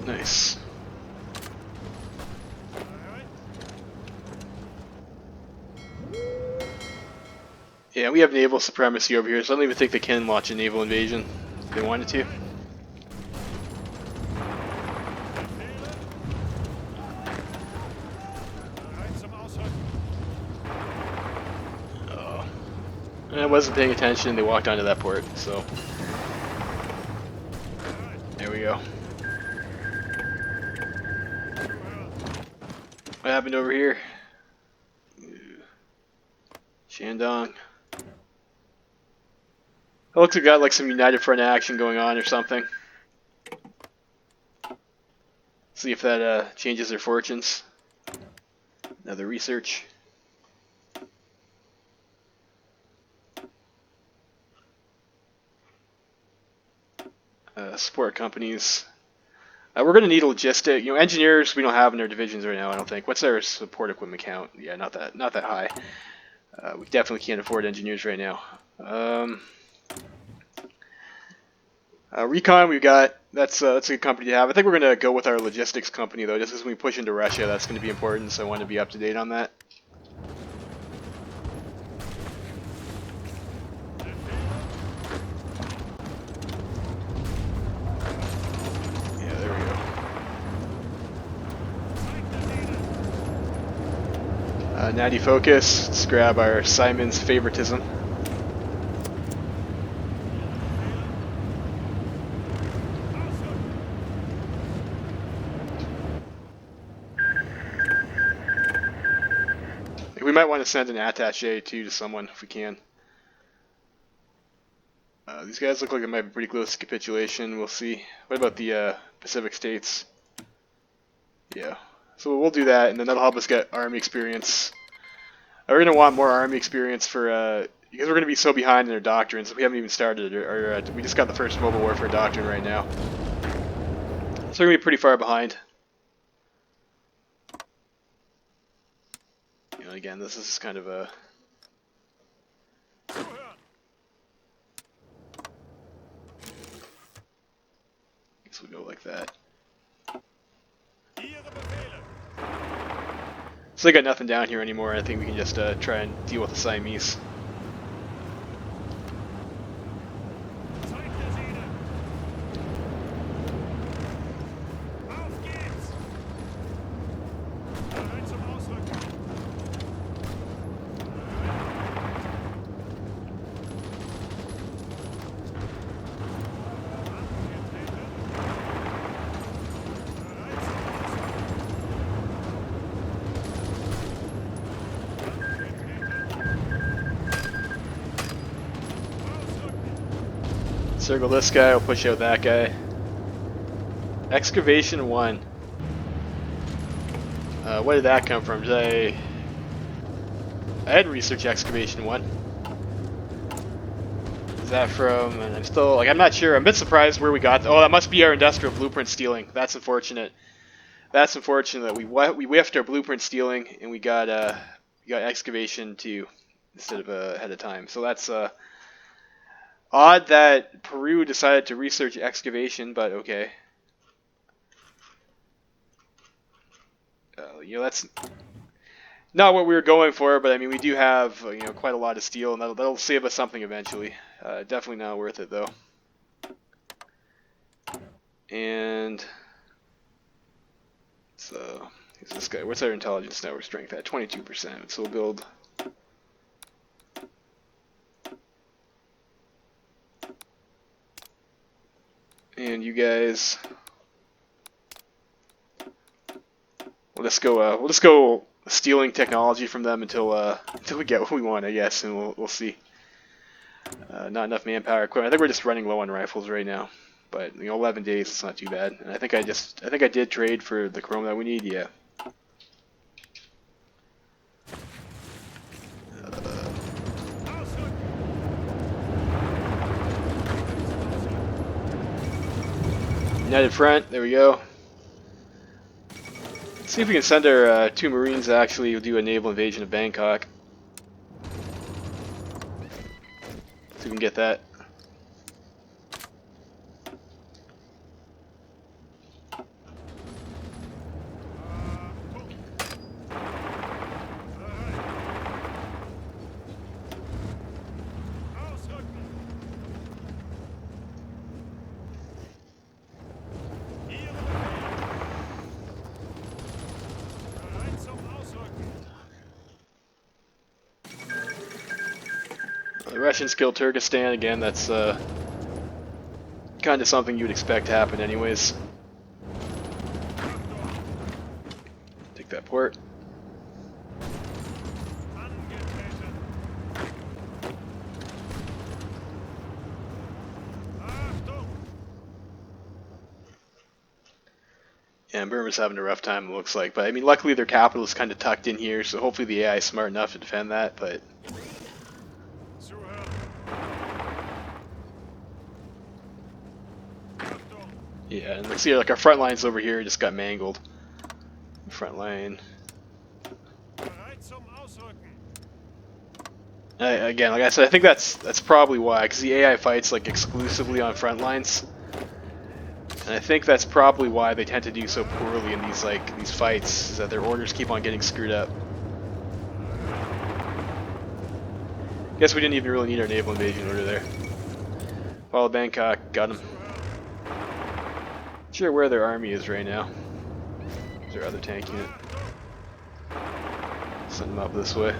Nice. Yeah, we have naval supremacy over here, so I don't even think they can launch a naval invasion if they wanted to. Oh. I wasn't paying attention, they walked onto that port, so there we go. What happened over here? Shandong. It looks like we got like some United Front action going on or something. See if that changes their fortunes. Another research. Support companies. We're going to need a logistic. You know, engineers we don't have in our divisions right now. I don't think. What's our support equipment count? Yeah, not that high. We definitely can't afford engineers right now. Recon, we've got. That's a good company to have. I think we're going to go with our logistics company though, just as we push into Russia. That's going to be important. So I want to be up to date on that. Natty focus. Let's grab our Simon's favoritism. We might want to send an attaché too to someone if we can. These guys look like it might be pretty close to capitulation. We'll see. What about the Pacific States? Yeah. So we'll do that, and then that'll help us get army experience. We're going to want more army experience for, because we're going to be so behind in our doctrines. We haven't even started, or we just got the first mobile warfare doctrine right now. So we're going to be pretty far behind. You know, again, this is kind of a... guess we'll go like that. So they got nothing down here anymore. I think we can just try and deal with the Siamese. Circle this guy, we'll push out that guy. Excavation 1. Where did that come from? I had research excavation 1. Is that from, and I'm still, like, I'm not sure. I'm a bit surprised where we got, oh, that must be our industrial blueprint stealing. That's unfortunate. That's unfortunate that we whiffed our blueprint stealing and we got excavation 2 instead of ahead of time. So that's, odd that Peru decided to research excavation, but okay. You know, that's not what we were going for, but I mean, we do have you know, quite a lot of steel, and that'll save us something eventually. Definitely not worth it though. And so, who's this guy? What's our intelligence network strength at? 22%. So we'll build. And you guys, we'll just go stealing technology from them until we get what we want, I guess, and we'll see. Not enough manpower equipment. I think we're just running low on rifles right now, but you know, 11 days, it's not too bad. And I think I did trade for the chrome that we need. Yeah. United Front, there we go. Let's see if we can send our 2 Marines to actually do a naval invasion of Bangkok. See if we can get that. The Russians killed Turkestan again. That's kind of something you would expect to happen anyways. Take that port. Yeah, and Burma's having a rough time, it looks like. But I mean, luckily their capital is kind of tucked in here, so hopefully the AI is smart enough to defend that. But yeah, and let's see, like our front lines over here just got mangled. Front line. Again, like I said, I think that's probably why, because the AI fights like exclusively on front lines, and I think that's probably why they tend to do so poorly in these fights, is that their orders keep on getting screwed up. Guess we didn't even really need our naval invasion order there. Follow Bangkok, got him. Not sure where their army is right now. Is there other tank unit? Send them up this way.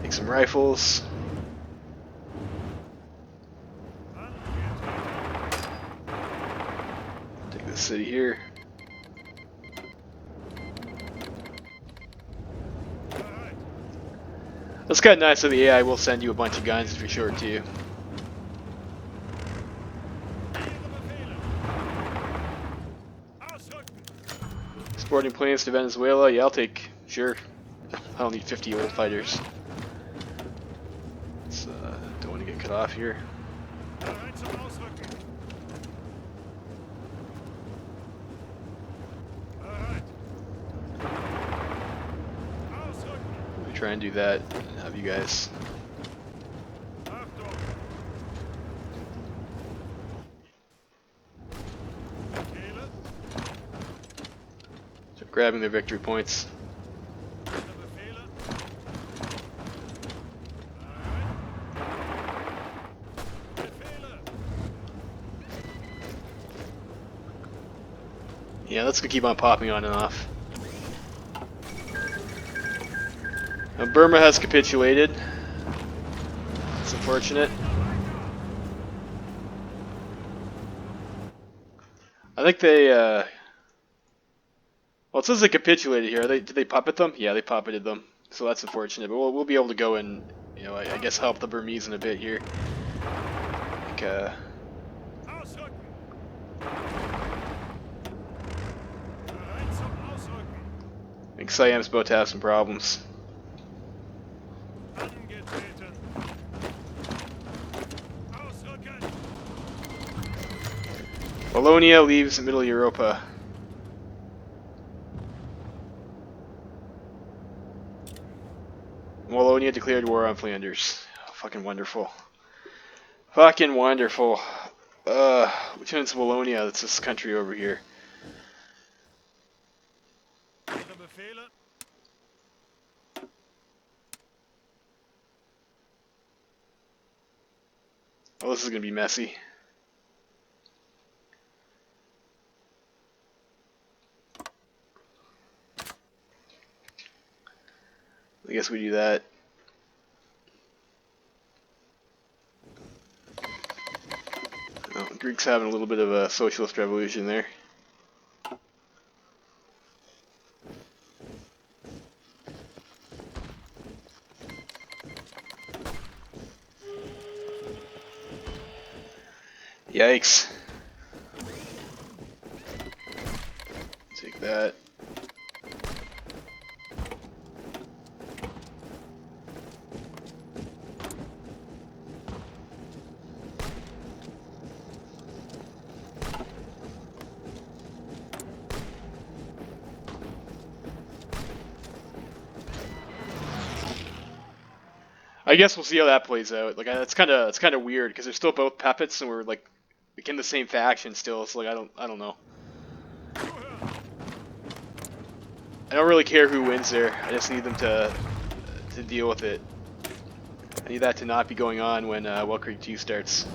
Take some rifles. Take this city here. That's kind of nice of the AI will send you a bunch of guns if you're short too. Exporting planes to Venezuela, yeah, I'll take, sure. I don't need 50 old fighters. Don't want to get cut off here. Let me try and do that and have you guys. Start grabbing their victory points. Yeah, that's gonna keep on popping on and off. Now, Burma has capitulated. It's unfortunate. I think they, well, it says they capitulated here. Did they puppet them? Yeah, they puppeted them. So that's unfortunate. But we'll be able to go and, you know, I guess help the Burmese in a bit here. Like, I think Siam's about to have some problems. Wallonia leaves Middle Europa. Wallonia declared war on Flanders. Oh, fucking wonderful. Fucking wonderful. Which one's Wallonia? That's this country over here. Oh, this is gonna be messy. I guess we do that. Oh, Greek's having a little bit of a socialist revolution there. Yikes. Take that. I guess we'll see how that plays out. Like, it's kind of weird because they're still both puppets and we're like in the same faction still. So like, I don't know. I don't really care who wins there. I just need them to deal with it. I need that to not be going on when Well Creek 2 starts.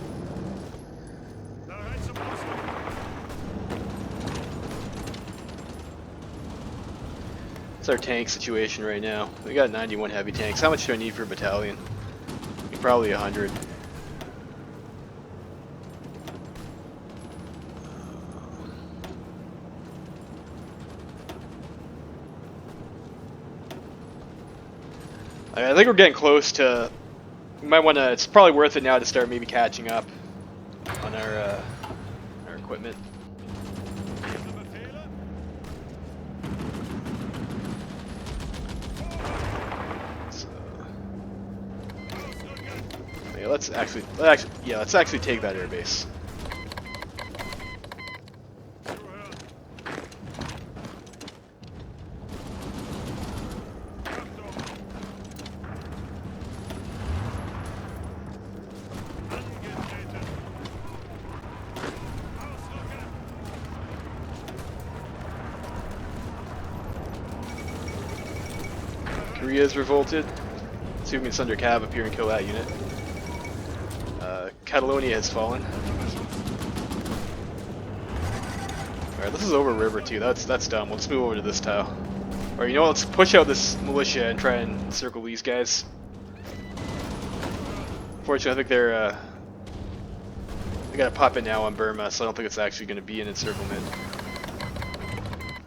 What's our tank situation right now? We got 91 heavy tanks. How much do I need for a battalion? Probably 100. I think we're getting close to. We might want to. It's probably worth it now to start maybe catching up on our equipment. So, yeah, let's actually take that airbase. Korea's revolted. Let's see if we can send our cav up here and kill that unit. Catalonia has fallen. Alright, this is over river too. That's dumb. Let's move over to this tile. Or you know what, let's push out this militia and try and circle these guys. Fortunately, I think they're they gotta pop it now on Burma, so I don't think it's actually gonna be an encirclement.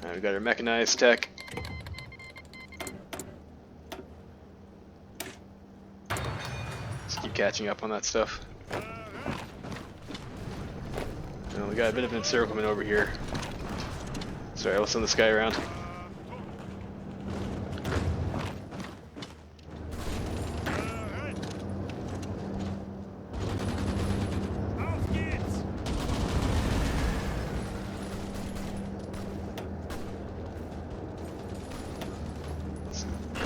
Alright, we got our mechanized tech. Let's keep catching up on that stuff. Oh, we got a bit of an encirclement over here. Sorry, I'll send this guy around.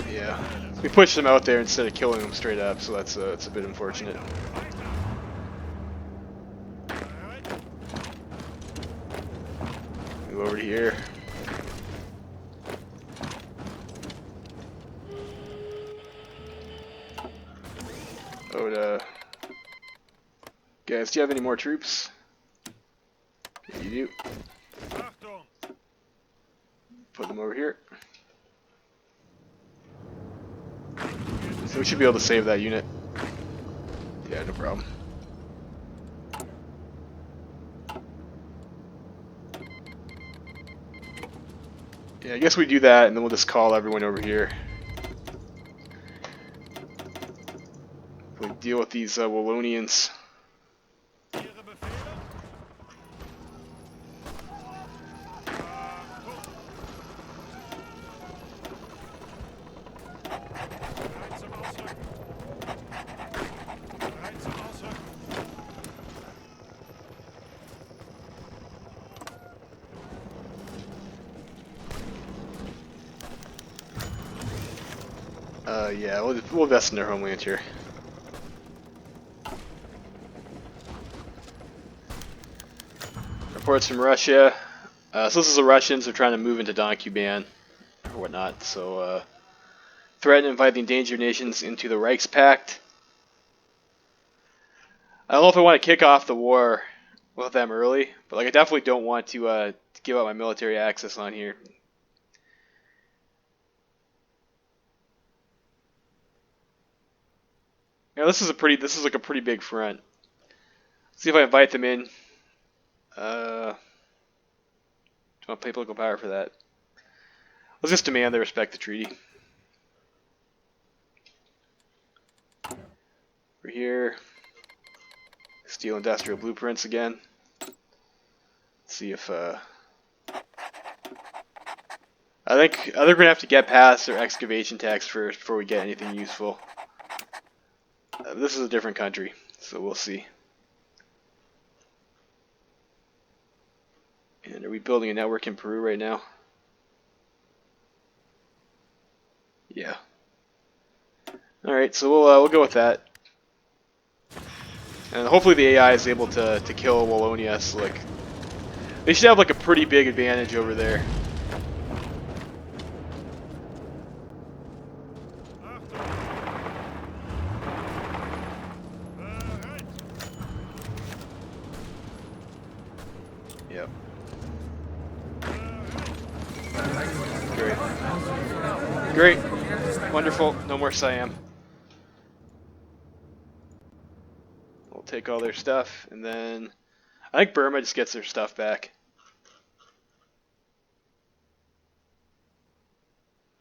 Yeah, we pushed them out there instead of killing them straight up, so that's a bit unfortunate. Move over to here. Guys, do you have any more troops? You do. Put them over here. So we should be able to save that unit. Yeah, no problem. Yeah, I guess we do that, and then we'll just call everyone over here. We deal with these Wallonians. Yeah, we'll invest in their homeland here. Reports from Russia. So this is the Russians. They're trying to move into Donkuban or whatnot. So threaten and invite the endangered nations into the Reichspakt. I don't know if I want to kick off the war with them early, but like I definitely don't want to give up my military access on here. Yeah, this is like a pretty big front. Let's see if I invite them in. Do I want to pay political power for that? Let's just demand they respect the treaty. We're here. Steel industrial blueprints again. Let's see if I think we're gonna have to get past their excavation tax first before we get anything useful. This is a different country, so we'll see. And are we building a network in Peru right now? Yeah. All right, so we'll go with that. And hopefully the AI is able to kill Wallonia. So like, they should have like a pretty big advantage over there. Yep. Great. Great. Wonderful. No more Siam. We'll take all their stuff, and then I think Burma just gets their stuff back.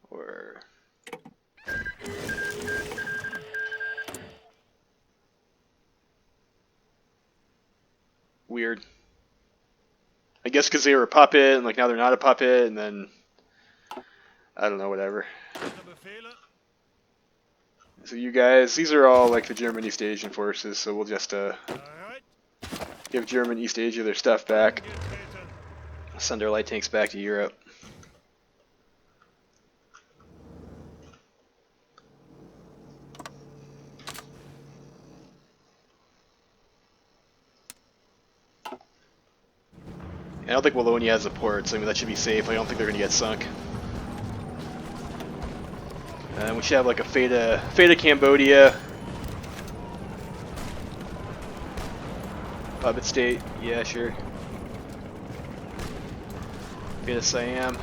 Or weird. I guess because they were a puppet, and like now they're not a puppet, and then I don't know, whatever. So you guys, these are all like the German East Asian forces, so we'll just give German East Asia their stuff back. Send our light tanks back to Europe. I don't think Wallonia has a port, so I mean that should be safe. I don't think they're going to get sunk. And we should have like a Feta Cambodia. Puppet state, yeah, sure. Feta Siam.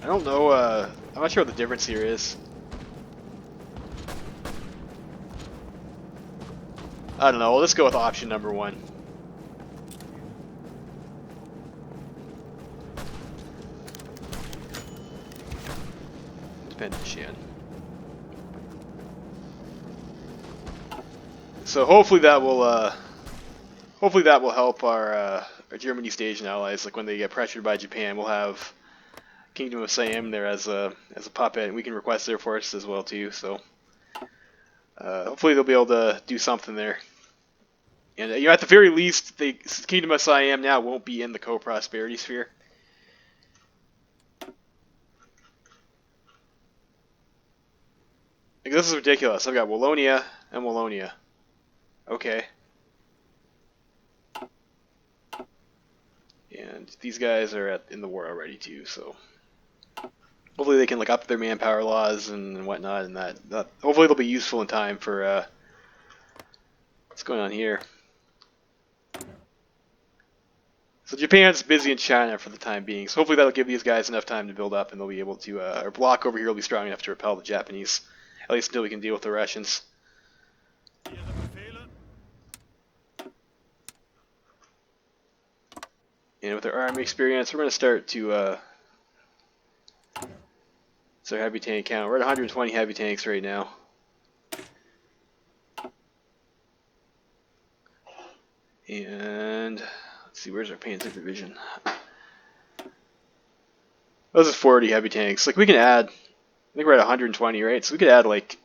I don't know, I'm not sure what the difference here is. I don't know, let's go with option number 1. Dependent Shan. So hopefully that will help our German East Asian allies. Like when they get pressured by Japan, we'll have Kingdom of Siam there as a puppet, and we can request their forces as well too. So hopefully they'll be able to do something there. And you know, at the very least, the Kingdom of Siam now won't be in the co-prosperity sphere. Like, this is ridiculous. I've got Wallonia and Wallonia. Okay. And these guys are in the war already too, so hopefully they can like up their manpower laws and whatnot, and that hopefully they'll be useful in time for what's going on here. So Japan's busy in China for the time being, so hopefully that'll give these guys enough time to build up, and they'll be able to our block over here will be strong enough to repel the Japanese, at least until we can deal with the Russians. And with our army experience, we're going to start to it's our heavy tank count. We're at 120 heavy tanks right now. And let's see, where's our Panzer division? Those are 40 heavy tanks. Like we can add, I think we're at 120, right? So we could add like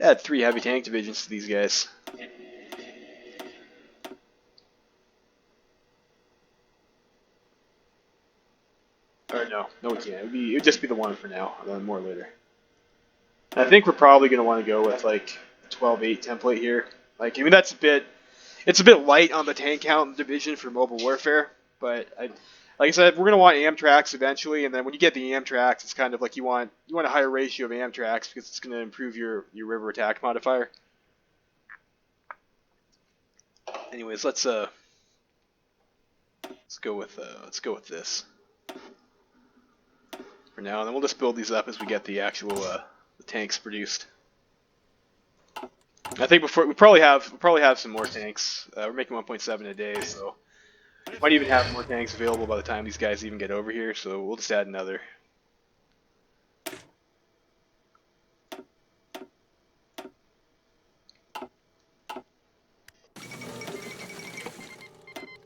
3 heavy tank divisions to these guys. Or no, we can't. It would just be the one for now, and then more later. I think we're probably going to want to go with like 12-8 template here. Like, I mean, it's a bit light on the tank count division for mobile warfare, but like I said, we're going to want Amtracs eventually, and then when you get the Amtracs, it's kind of like you want a higher ratio of Amtracs because it's going to improve your river attack modifier. Anyways, let's go with this for now, and then we'll just build these up as we get the actual the tanks produced. I think we'll probably have some more tanks. We're making 1.7 a day, so we might even have more tanks available by the time these guys even get over here. So we'll just add another.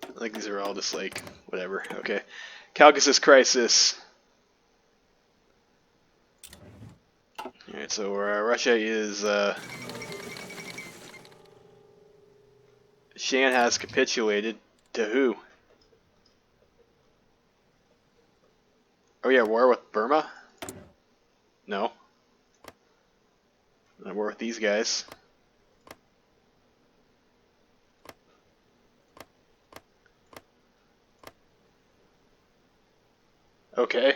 I think these are all just like whatever. Okay, Caucasus Crisis. All right, so Russia is. Shan has capitulated to who? Oh yeah, war with Burma? No. Not war with these guys. Okay.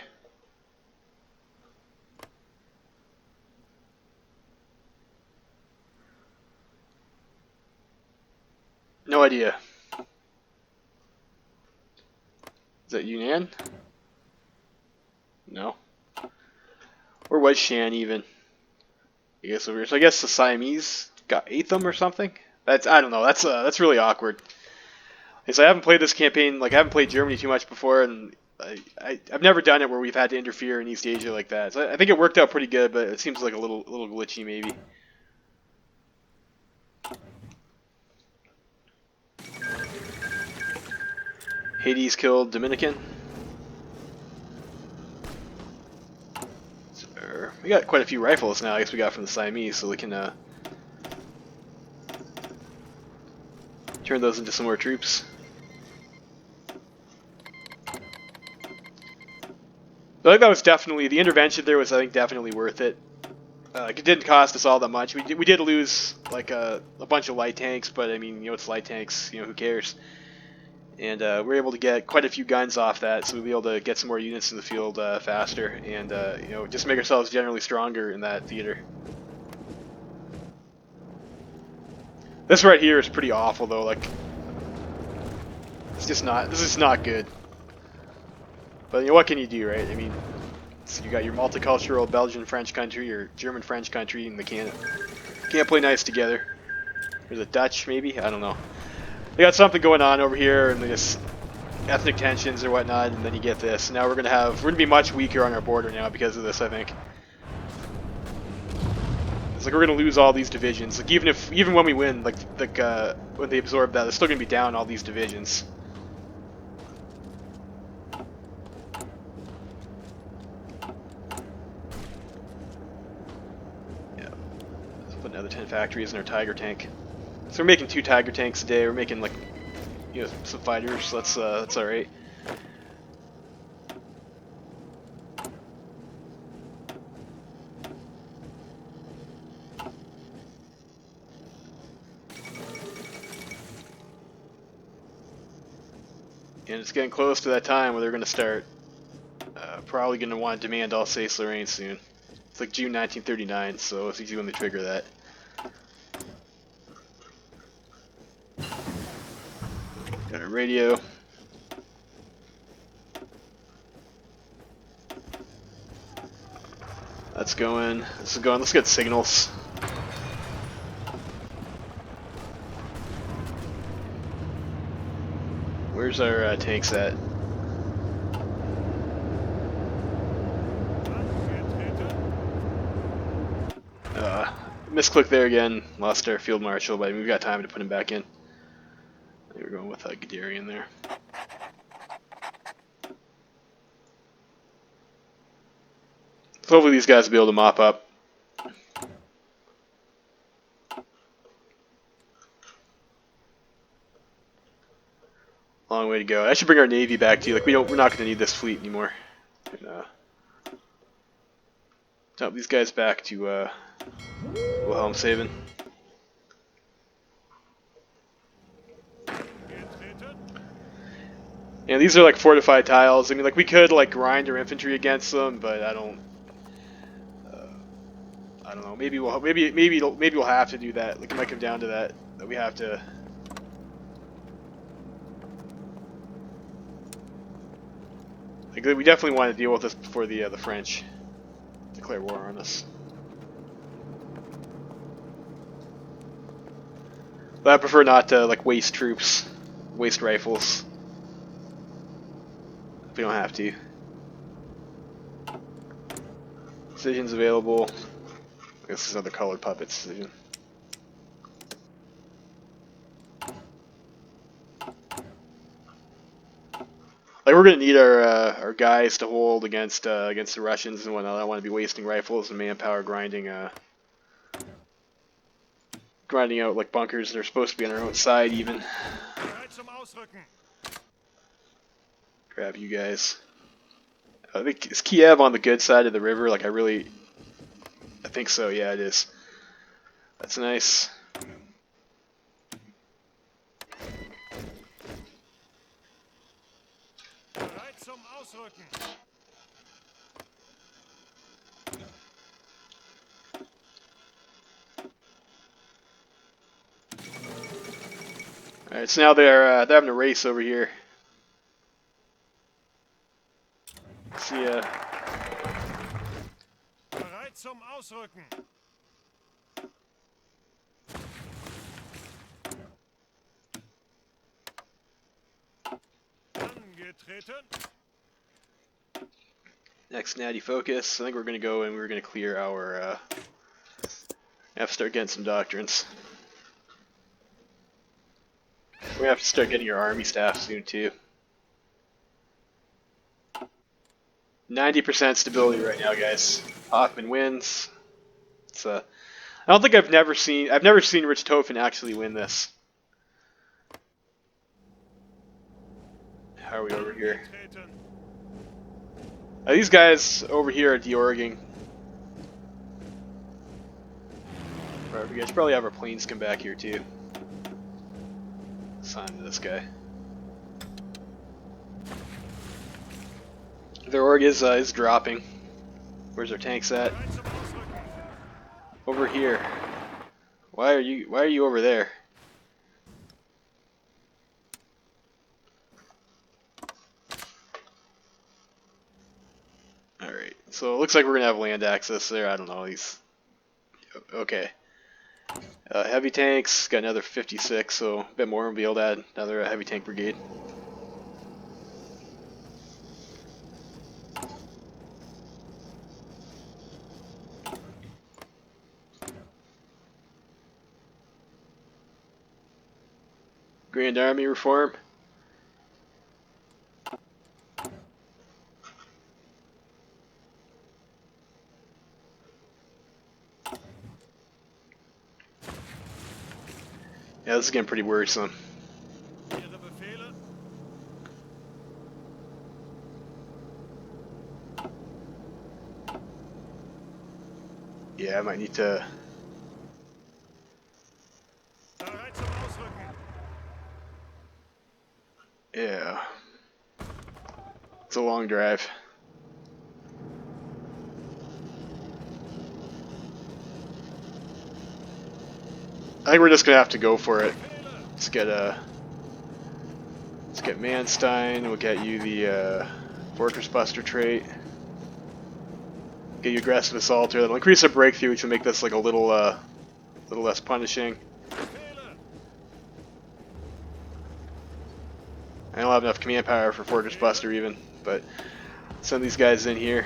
No idea. that Yunnan? No. Or was Shan even? I guess over here. So I guess the Siamese got ate them or something. That's I don't know. That's really awkward. Because I haven't played this campaign, like I haven't played Germany too much before, and I've never done it where we've had to interfere in East Asia like that. So I think it worked out pretty good, but it seems like a little glitchy maybe. Hades killed Dominican. So, we got quite a few rifles now. I guess we got from the Siamese, so we can turn those into some more troops. I think that was definitely the intervention there was. I think definitely worth it. Like it didn't cost us all that much. We did lose like a bunch of light tanks, but I mean, it's light tanks. Who cares? And we were able to get quite a few guns off that, so we'll be able to get some more units in the field faster, and just make ourselves generally stronger in that theater. This right here is pretty awful though. Like, it's just not. This is not good. But what can you do, right? I mean, so you got your multicultural Belgian-French country, your German-French country, and they can't play nice together. There's a Dutch, maybe? I don't know. They got something going on over here, and just ethnic tensions or whatnot, and then you get this. Now we're gonna be much weaker on our border now because of this, I think. It's like we're gonna lose all these divisions. Like even when we win, like when they absorb that, they're still gonna be down all these divisions. Put another 10 factories in our Tiger tank. So we're making 2 Tiger tanks a day. We're making like, some fighters. So that's all right. And it's getting close to that time where they're going to start. Probably going to want to demand Alsace-Lorraine soon. It's like June 1939, so it's easy when they trigger that. Got a radio. That's going. This is going. Let's get signals. Where's our tanks at? Misclick there again. Lost our field marshal, but we've got time to put him back in. I think we're going with Guderian there. So hopefully these guys will be able to mop up. Long way to go. I should bring our navy back to you. Like we're not going to need this fleet anymore. And, dump these guys back to Wilhelmshaven. Yeah, these are like fortified tiles. I mean, like we could like grind our infantry against them, but I don't know. Maybe we'll have to do that. Like it might come down to that we have to. Like we definitely want to deal with this before the French declare war on us. But I prefer not to like waste troops, waste rifles. If we don't have to. Decisions available. I guess this is another colored puppet decision. Like we're gonna need our guys to hold against the Russians and whatnot. I don't want to be wasting rifles and manpower grinding out like bunkers that are supposed to be on our own side even. Grab you guys. I think is Kiev on the good side of the river? Like I think so. Yeah, it is. That's nice. Alright, so now they're having a race over here. Bereit zum Ausrücken. Angetreten. Next natty focus. I think we're going to go and we're going to clear our, have to start getting some doctrines. We're going to have to start getting our army staff soon too. 90% stability right now, guys. Hoffman wins. It's I don't think I've never seen Richthofen actually win this. How are we over here? These guys over here are deorging. Right, we guys probably have our planes come back here too. Assign to this guy. Their org is dropping. Where's our tanks at? Over here. Why are you over there? Alright, so it looks like we're gonna have land access there. I don't know, these okay. Heavy tanks, got another 56, so a bit more, we'll be able to add another heavy tank brigade. Grand Army reform. Yeah, this is getting pretty worrisome. Yeah, I might need to... Yeah. It's a long drive. I think we're just gonna have to go for it. Let's get Manstein. We'll get you the Fortress Buster trait. Get you aggressive assaulter. That'll increase our breakthrough, which will make this like a little less punishing. I don't have enough command power for Fortress Buster even, but send these guys in here.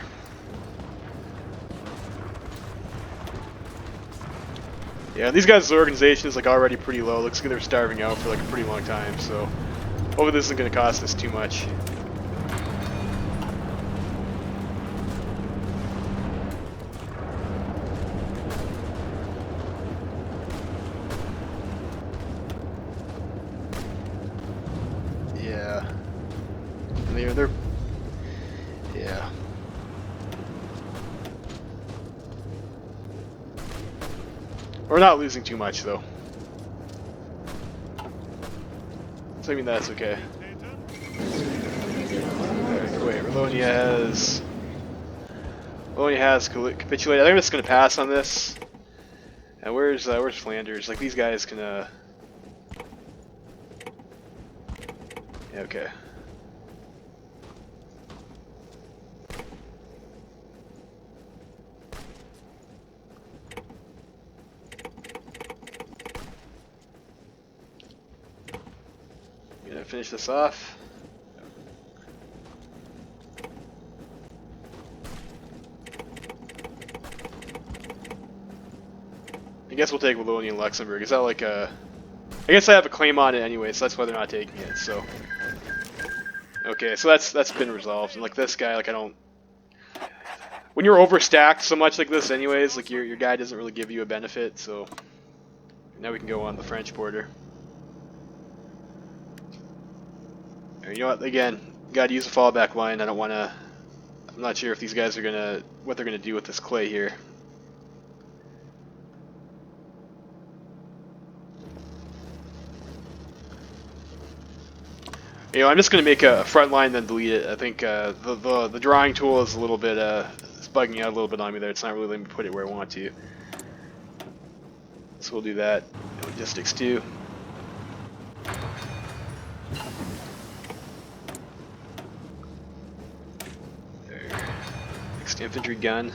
Yeah, these guys' organization is like already pretty low. Looks like they're starving out for like a pretty long time, so hopefully this isn't going to cost us too much. Yeah. They're yeah. We're not losing too much though. So I mean that's okay. Alright, wait, Wallonia has capitulated. I think I'm just gonna pass on this. And where's Flanders? Like these guys can yeah, okay. Gonna finish this off. I guess we'll take Wallonia and Luxembourg. Is that like a... I guess I have a claim on it anyway, so that's why they're not taking it, so... Okay, so that's been resolved. And like this guy, like I don't... When you're overstacked so much like this anyways, like your guy doesn't really give you a benefit, so... Now we can go on the French border. You know what, again, gotta use a fallback line. I don't wanna... I'm not sure if these guys are gonna... what they're gonna do with this clay here. You know, I'm just going to make a front line then delete it. I think the drawing tool is a little bit, it's bugging out a little bit on me there. It's not really letting me put it where I want to. So we'll do that. Logistics 2. There. Next infantry gun.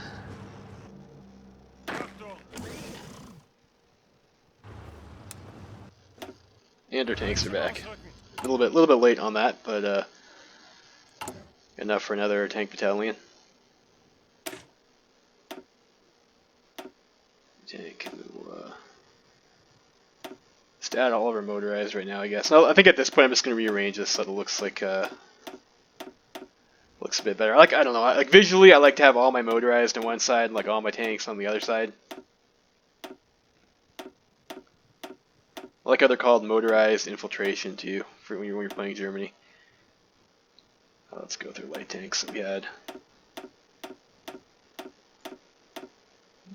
And our tanks are back. Ausrücken. A little bit late on that, but enough for another tank battalion. Tank. Stat all of our motorized right now, I guess. I think at this point I'm just gonna rearrange this so that it looks like looks a bit better. I don't know. Like visually, I like to have all my motorized on one side and like all my tanks on the other side. I like how they're called motorized infiltration too, for when you're playing Germany. Let's go through light tanks that we had.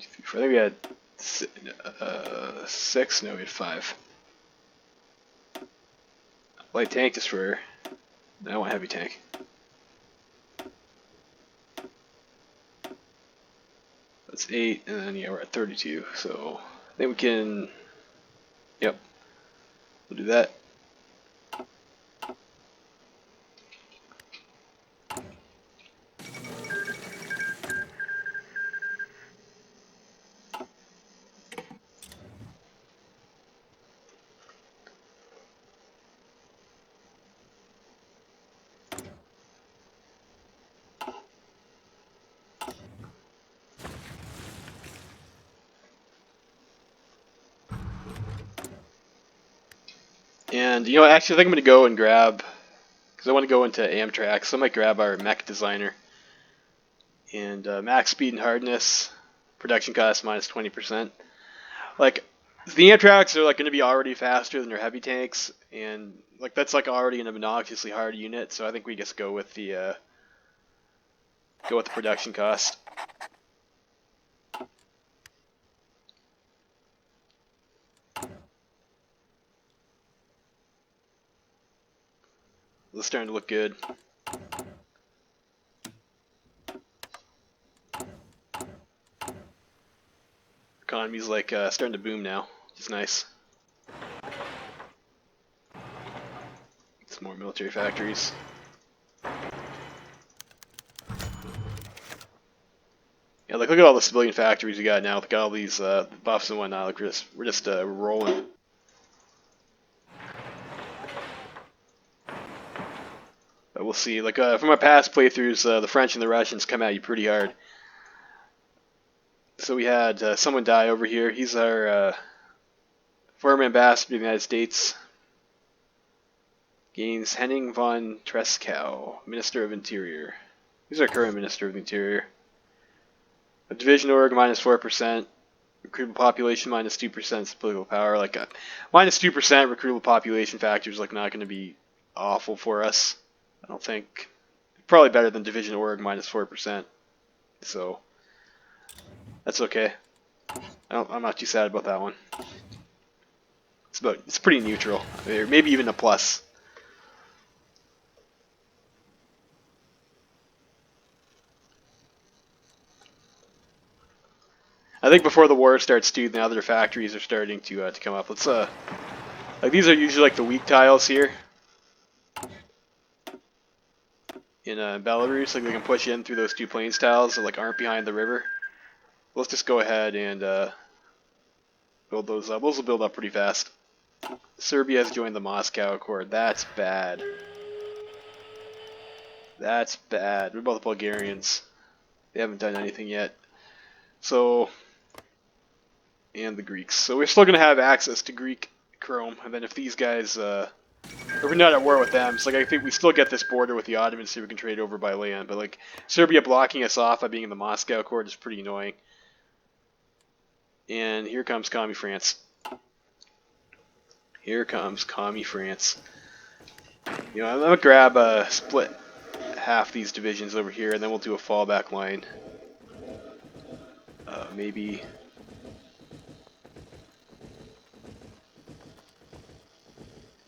I think we had 6. No, we had 5. Light tank just for. I want heavy tank. That's 8, and then yeah, we're at 32. So I think we can. Yep, we'll do that. And you know, actually, I think I'm gonna go and grab, because I want to go into Amtrak, so I might grab our mech designer. And max speed and hardness, production cost minus 20%. Like the Amtraks are like going to be already faster than their heavy tanks, and like that's like already an obnoxiously hard unit. So I think we just go with the production cost. It's starting to look good. Economy's like starting to boom now, which is nice. Some more military factories. Yeah, like look at all the civilian factories we got now. Look at all these buffs and whatnot. Like we're just rolling. But we'll see. Like from my past playthroughs, the French and the Russians come at you pretty hard. So we had someone die over here. He's our former ambassador to the United States. Gains Henning von Treschow, Minister of Interior. He's our current Minister of Interior. A division org minus 4%. Recruitable population minus 2%. Political power like minus 2% recruitable population factor is like not going to be awful for us. I don't think. Probably better than division org minus 4%. So that's okay. I'm not too sad about that one. It's pretty neutral, or maybe even a plus. I think before the war starts too, now their factories are starting to come up. Let's like these are usually like the weak tiles here in Belarus. Like they can push in through those 2 plains tiles that like aren't behind the river. Let's just go ahead and build those up. Those will build up pretty fast. Serbia has joined the Moscow Accord. That's bad. That's bad. What about the Bulgarians? They haven't done anything yet. So, and the Greeks. So we're still going to have access to Greek Chrome. And then if these guys, if we're not at war with them, it's like I think we still get this border with the Ottomans so we can trade over by land. But like Serbia blocking us off by being in the Moscow Accord is pretty annoying. And here comes Commie France. Here comes Commie France. You know, I'm going to grab split half these divisions over here, and then we'll do a fallback line. Maybe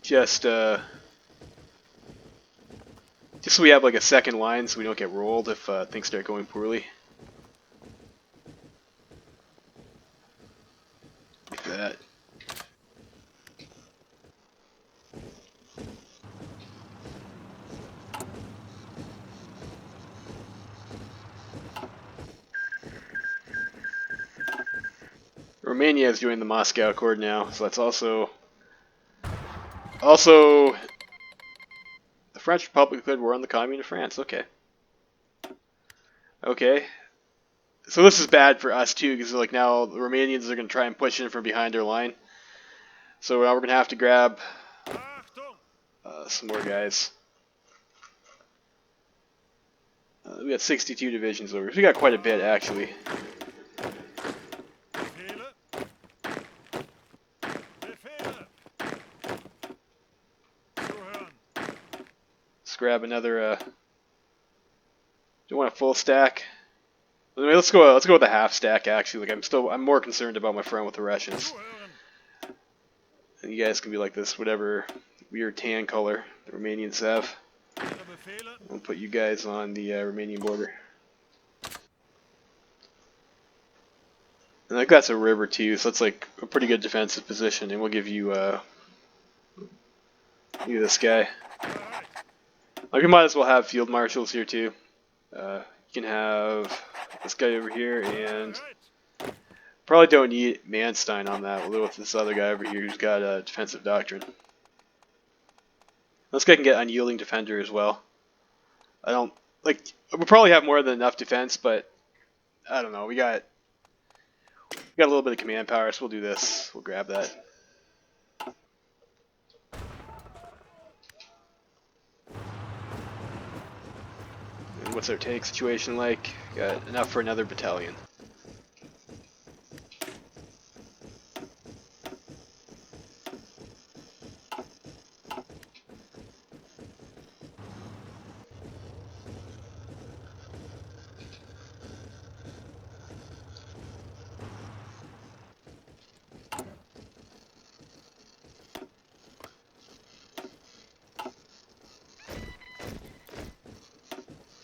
just so we have like a second line so we don't get rolled if things start going poorly. Like that. Romania is joining the Moscow Accord now, so that's also Also, the French Republic declared war on the Commune of France. Okay. Okay. So this is bad for us too, because like now the Romanians are going to try and push in from behind our line. So now we're going to have to grab some more guys. We got 62 divisions over. So we got quite a bit actually. Let's grab another. Do you want a full stack? I mean, let's go with a half stack actually. Like I'm more concerned about my friend with the Russians. And you guys can be like this, whatever weird tan color the Romanians have. I'll put you guys on the Romanian border. And like that's a river too, so that's like a pretty good defensive position. And we'll give you this guy. Like we might as well have field marshals here too. You can have this guy over here, and probably don't need Manstein on that. We'll go with this other guy over here who's got a defensive doctrine. This guy can get unyielding defender as well. I don't like. We'll probably have more than enough defense, but I don't know. We got a little bit of command power, so we'll do this. We'll grab that. And what's our take situation like? Got enough for another battalion.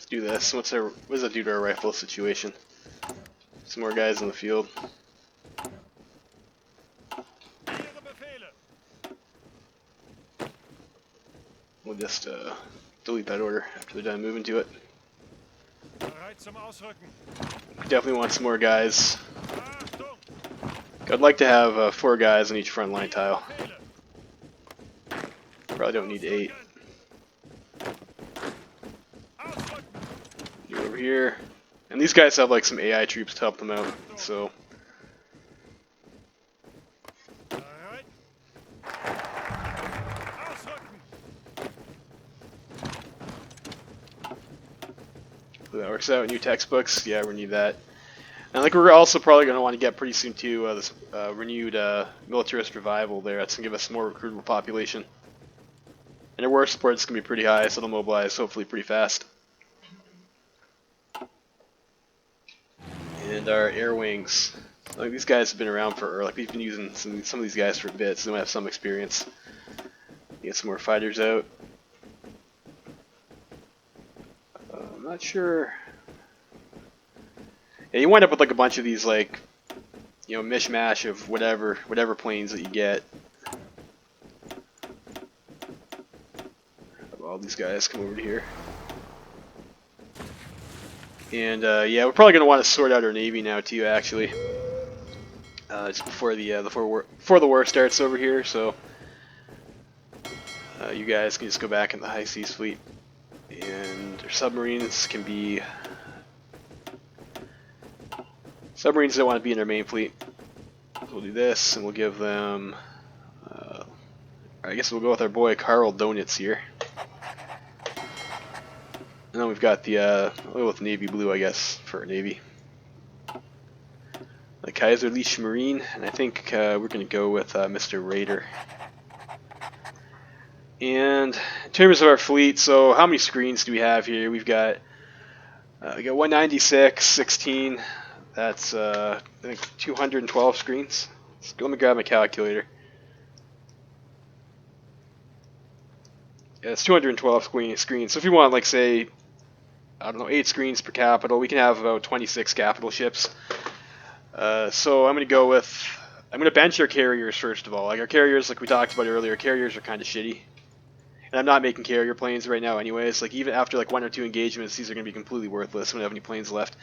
Do this. What does that do to our rifle situation? Some more guys in the field. We'll just delete that order after they're done moving to it. Definitely want some more guys. I'd like to have 4 guys on each front line tile. Probably don't need 8. Over here, and these guys have like some AI troops to help them out, so that works out. New textbooks, yeah, we need that. And like we're also probably going to want to get pretty soon too this renewed militarist revival there. That's going to give us more recruitable population, and our war support is going to be pretty high, so it'll mobilize hopefully pretty fast. And our air wings. Like these guys have been around for, like we've been using some of these guys for a bit, so they might have some experience. Get some more fighters out. I'm not sure. Yeah, you wind up with like a bunch of these like, you know, mishmash of whatever planes that you get. All these guys come over to here. And yeah, we're probably going to want to sort out our navy now too, actually, just before the war starts over here. So you guys can just go back in the high seas fleet, and our submarines can be submarines that want to be in our main fleet. So we'll do this, and we'll give them. I guess we'll go with our boy Karl Donitz here. And then we've got the, we'll go with navy blue, I guess, for our navy. The Kaiserreich Marine, and I think we're going to go with Mr. Raider. And in terms of our fleet, so how many screens do we have here? We got 196, 16, that's I think 212 screens. So let me grab my calculator. Yeah, it's 212 screens. So if you want, like, say, I don't know, 8 screens per capital, we can have about 26 capital ships. So I'm going to bench our carriers first of all. Like our carriers, like we talked about earlier, carriers are kind of shitty. And I'm not making carrier planes right now anyways. Like even after like 1 or 2 engagements, these are going to be completely worthless. We don't have any planes left.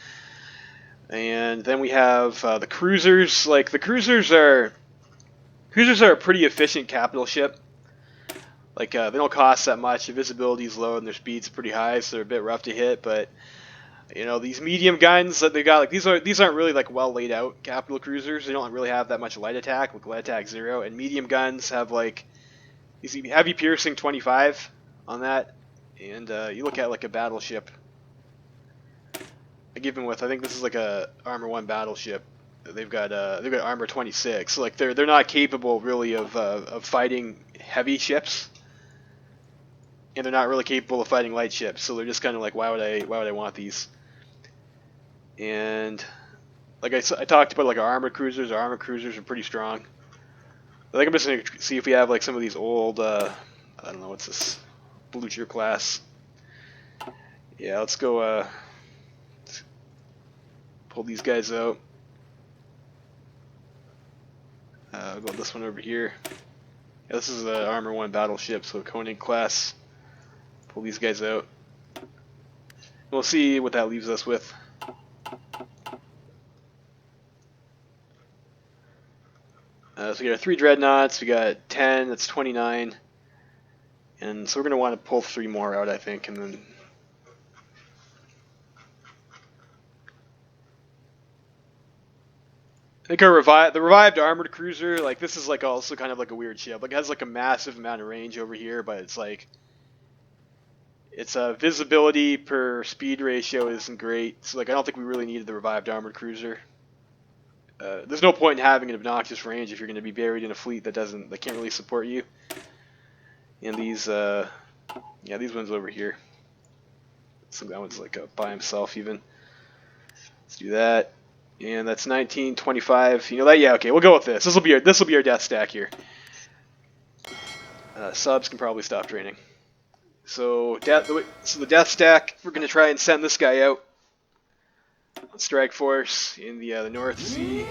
And then we have the cruisers. Like the cruisers are a pretty efficient capital ship. Like they don't cost that much. The visibility is low and their speed's pretty high, so they're a bit rough to hit. But you know, these medium guns that they got, like these aren't really like well laid out capital cruisers. They don't really have that much light attack, like light attack 0, and medium guns have like these heavy piercing 25 on that. And you look at like a battleship. Like even with, I think this is like a Armor 1 battleship. They've got armor 26. So like they're not capable really of fighting heavy ships, and they're not really capable of fighting light ships. So they're just kind of like, why would I want these? And like I talked about, like our armored cruisers. Our armored cruisers are pretty strong. I think I'm just gonna see if we have like some of these old I don't know, what's this, Blucher class. Yeah, let's go pull these guys out. I'll go with this one over here. Yeah, this is an Armor 1 battleship, so Koenig class. Pull these guys out. We'll see what that leaves us with. So we got 3 dreadnoughts, we got 10, that's 29. And so we're going to want to pull 3 more out, I think, and then I think the revived armored cruiser, like this is like also kind of like a weird ship. Like it has like a massive amount of range over here, but it's like its visibility per speed ratio isn't great. So like I don't think we really needed the revived armored cruiser. There's no point in having an obnoxious range if you're going to be buried in a fleet that can't really support you. And these yeah, these ones over here. So that one's like by himself even. Let's do that. And that's 1925. You know that? Yeah, okay, we'll go with this. This will be our death stack here. Subs can probably stop training. So the death stack, we're gonna try and send this guy out on strike force in the North Sea,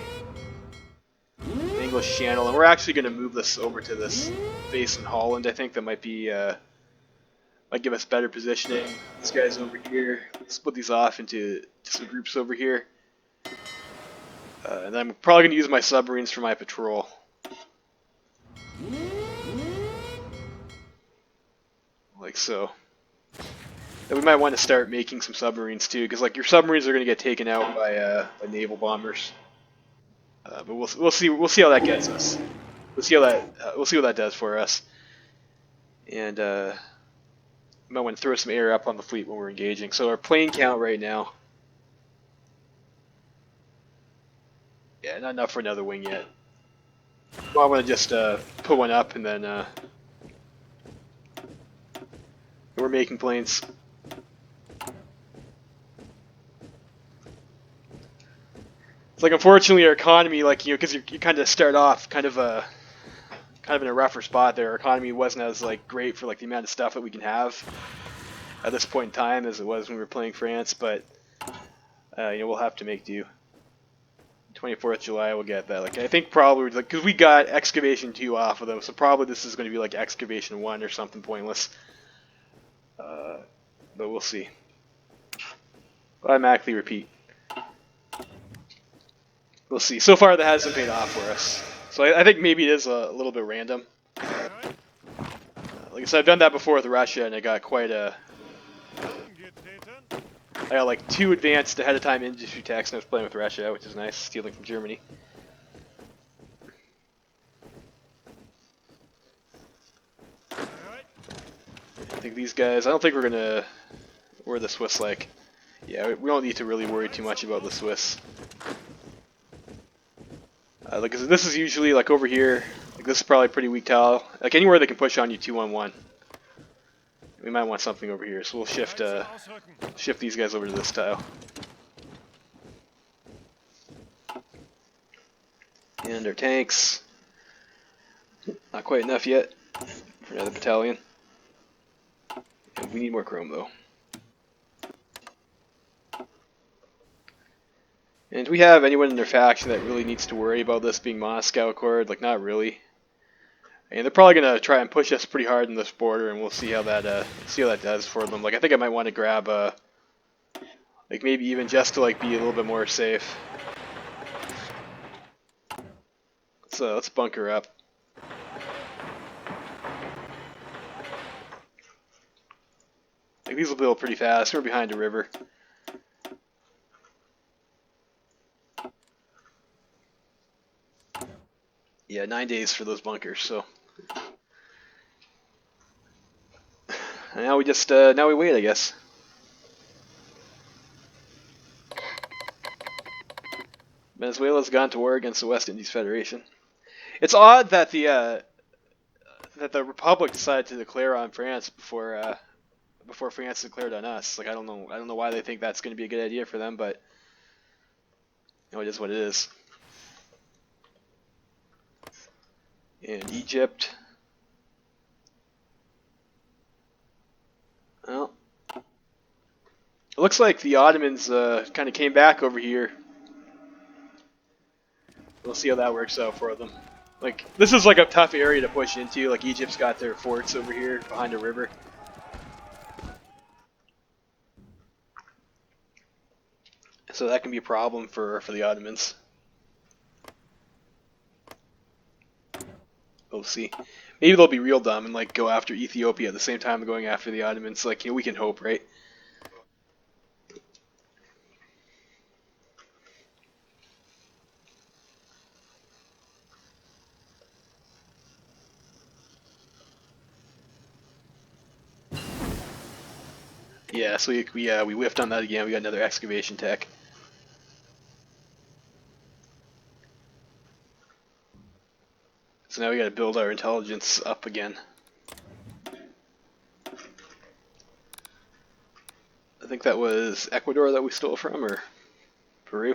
the English Channel, and we're actually gonna move this over to this base in Holland. I think that might give us better positioning. These guys over here. Split these off into some groups over here. And I'm probably going to use my submarines for my patrol. Like so. And we might want to start making some submarines too, because like your submarines are going to get taken out by naval bombers. But we'll see how that gets us. We'll see what that does for us. And we might want to throw some air up on the fleet when we're engaging. So our plane count right now. Yeah, not enough for another wing yet. Well, I want to just put one up and then we're making planes. It's like unfortunately our economy, like because you kind of start off kind of in a rougher spot there. Our economy wasn't as like great for like the amount of stuff that we can have at this point in time as it was when we were playing France, but we'll have to make do. 24th July we'll get that. Like I think probably like because we got excavation 2 off of them, so probably this is going to be like excavation 1 or something pointless. But we'll see. Automatically repeat. We'll see. So far that hasn't paid off for us, so I think maybe it is a little bit random. Like I said, I've done that before with Russia, and I got I got like 2 advanced ahead of time industry techs, and I was playing with Russia, which is nice, stealing from Germany. I think these guys, I don't think we're gonna, we're the Swiss like. Yeah, we don't need to really worry too much about the Swiss. Like this is usually like over here, like this is probably pretty weak tile. Like anywhere they can push on you 2-on-1. We might want something over here, so we'll shift these guys over to this tile. And our tanks, not quite enough yet for another battalion. And we need more chrome though. And do we have anyone in their faction that really needs to worry about this being Moscow Accord? Like not really. And they're probably gonna try and push us pretty hard in this border, and we'll see how that does for them. Like I think I might want to grab like maybe even just to like be a little bit more safe. Let's bunker up. these will build pretty fast. We're behind a river. Yeah, 9 days for those bunkers. So now we just now we wait, I guess. Venezuela's gone to war against the West Indies Federation. It's odd that the Republic decided to declare on France before France declared on us. Like I don't know why they think that's going to be a good idea for them, but it is what it is. And Egypt. Well, it looks like the Ottomans kind of came back over here. We'll see how that works out for them. Like, this is like a tough area to push into. Like, Egypt's got their forts over here behind a river. So that can be a problem for the Ottomans. We'll see. Maybe they'll be real dumb and like go after Ethiopia at the same time going after the Ottomans. Like, we can hope, right? Yeah, so we whiffed on that again. We got another excavation tech. So now we got to build our intelligence up again. I think that was Ecuador that we stole from, or Peru.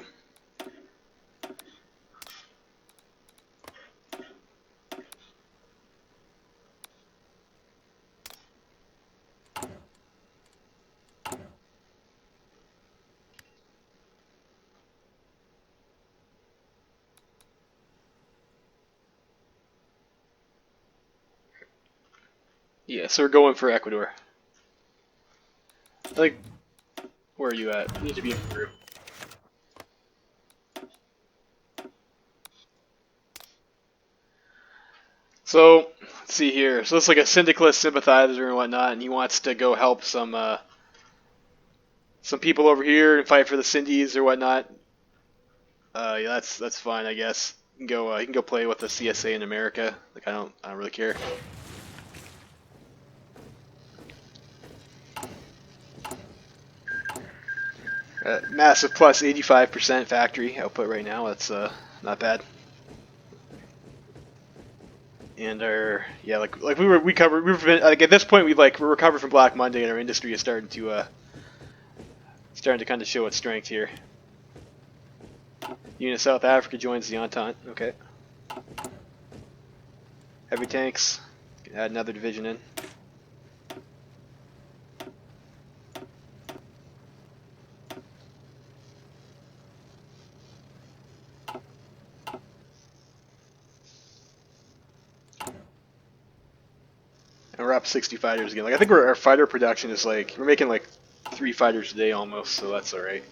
Yeah, so we're going for Ecuador. I think, where are you at? You need to be in Peru. So, let's see here. So it's like a syndicalist sympathizer and whatnot, and he wants to go help some people over here and fight for the Sindies or whatnot. Yeah, that's fine, I guess. You can go play with the CSA in America. Like I don't really care. Massive plus 85% factory output right now. That's not bad. And like at this point we're recovered from Black Monday and our industry is starting to kind of show its strength here. Unit South Africa joins the Entente. Okay. Heavy tanks. Add another division in. And we're up 60 fighters again. Like I think our fighter production is like we're making like 3 fighters a day almost, so that's all right.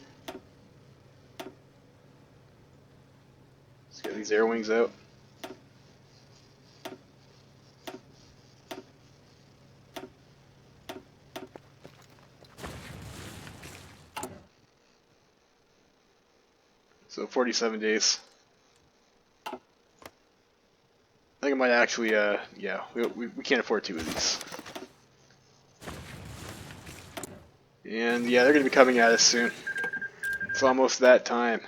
Let's get these air wings out. So 47 days. I think I might actually, yeah, we can't afford 2 of these. And yeah, they're going to be coming at us soon. It's almost that time.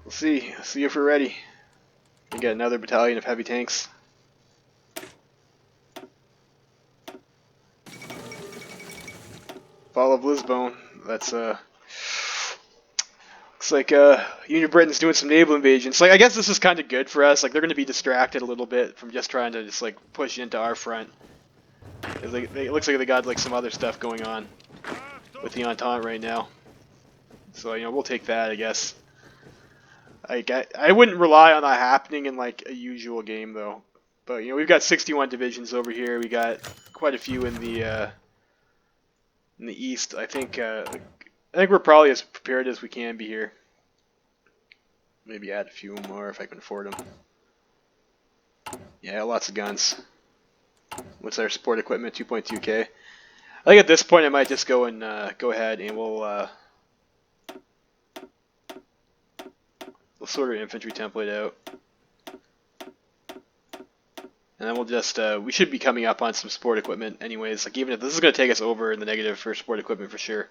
We'll see if we're ready. We get another battalion of heavy tanks. Fall of Lisbon. That's looks like Union Britain's doing some naval invasions. Like I guess this is kind of good for us. Like they're going to be distracted a little bit from just trying to just like push into our front. It looks like they got like some other stuff going on with the Entente right now. So we'll take that, I guess. I wouldn't rely on that happening in like a usual game though. But we've got 61 divisions over here. We got quite a few in the east. I think we're probably as prepared as we can be here. Maybe add a few more if I can afford them. Yeah, lots of guns. What's our support equipment? 2.2k. I think at this point I might just go and go ahead and we'll sort our infantry template out. And then we'll just, we should be coming up on some support equipment anyways. Like, even if this is going to take us over in the negative for support equipment for sure.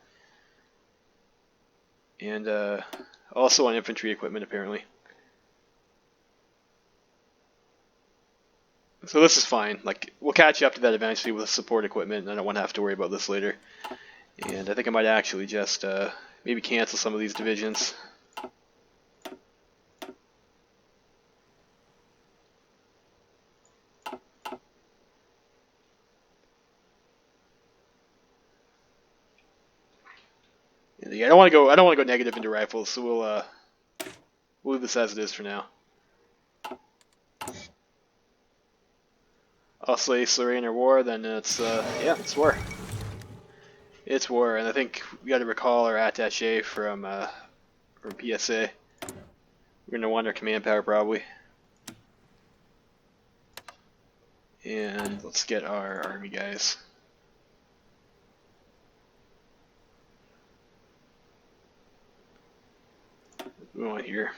And also on infantry equipment apparently. So this is fine. Like, we'll catch up to that eventually with support equipment, and I don't want to have to worry about this later. And I think I might actually just maybe cancel some of these divisions. Yeah, I don't want to go negative into rifles, so we'll leave this as it is for now. Also, Lorraine or war, then it's yeah, it's war. It's war, and I think we got to recall our attaché from PSA. We're gonna want our command power probably, and let's get our army guys. What do we want here?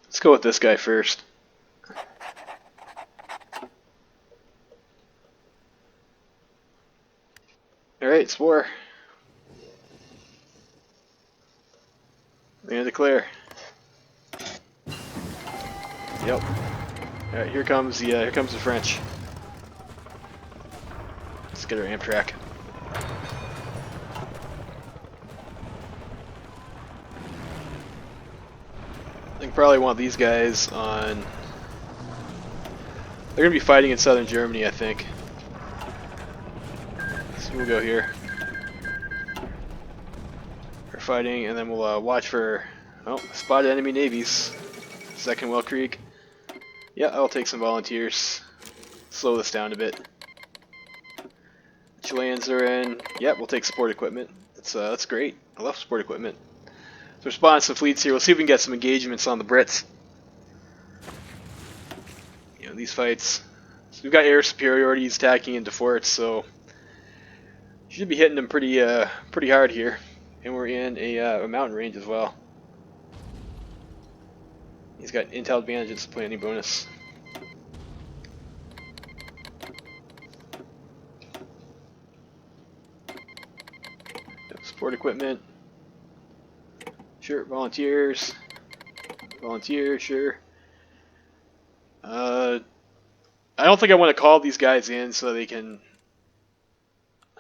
Let's go with this guy first. Alright, it's war. I'm gonna declare. Yep. Alright, here comes the French. Let's get our Amtrak. I think probably want these guys on. They're gonna be fighting in southern Germany, I think. So we'll go here. We're fighting, and then we'll watch for spotted enemy navies. Second Weltkrieg. Yeah, I'll take some volunteers. Slow this down a bit. Chileans are in. Yep, we'll take support equipment. That's great. I love support equipment. So we're spawning some fleets here. We'll see if we can get some engagements on the Brits. You know, these fights. So we've got air superiorities attacking into forts, so should be hitting them pretty hard here. And we're in a mountain range as well. He's got intel advantages, planning bonus. Support equipment. Sure, volunteers. Volunteer, sure. I don't think I want to call these guys in so they can.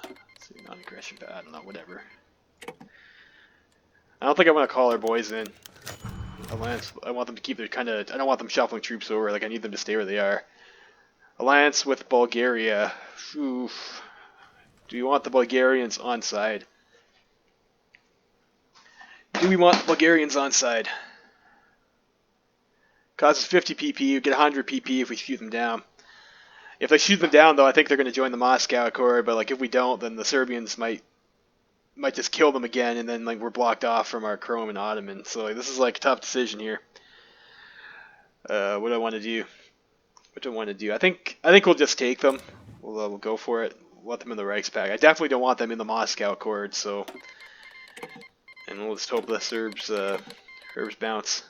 Let's see, non-aggression, I don't know, whatever. I don't think I want to call our boys in. Alliance. I want them to keep their kind of. I don't want them shuffling troops over. Like, I need them to stay where they are. Alliance with Bulgaria. Oof. Do we want the Bulgarians on side? Do we want the Bulgarians on side? Causes 50 PP. You get 100 PP if we shoot them down. If they shoot them down, though, I think they're going to join the Moscow Accord. But like, if we don't, then the Serbians might just kill them again, and then like we're blocked off from our Chrome and Ottoman. So like, this is like a tough decision here. What do I want to do? What do I want to do? I think we'll just take them. We'll go for it. We'll let them in the Reichspakt. I definitely don't want them in the Moscow Accord. So, and we'll just hope the Serbs bounce.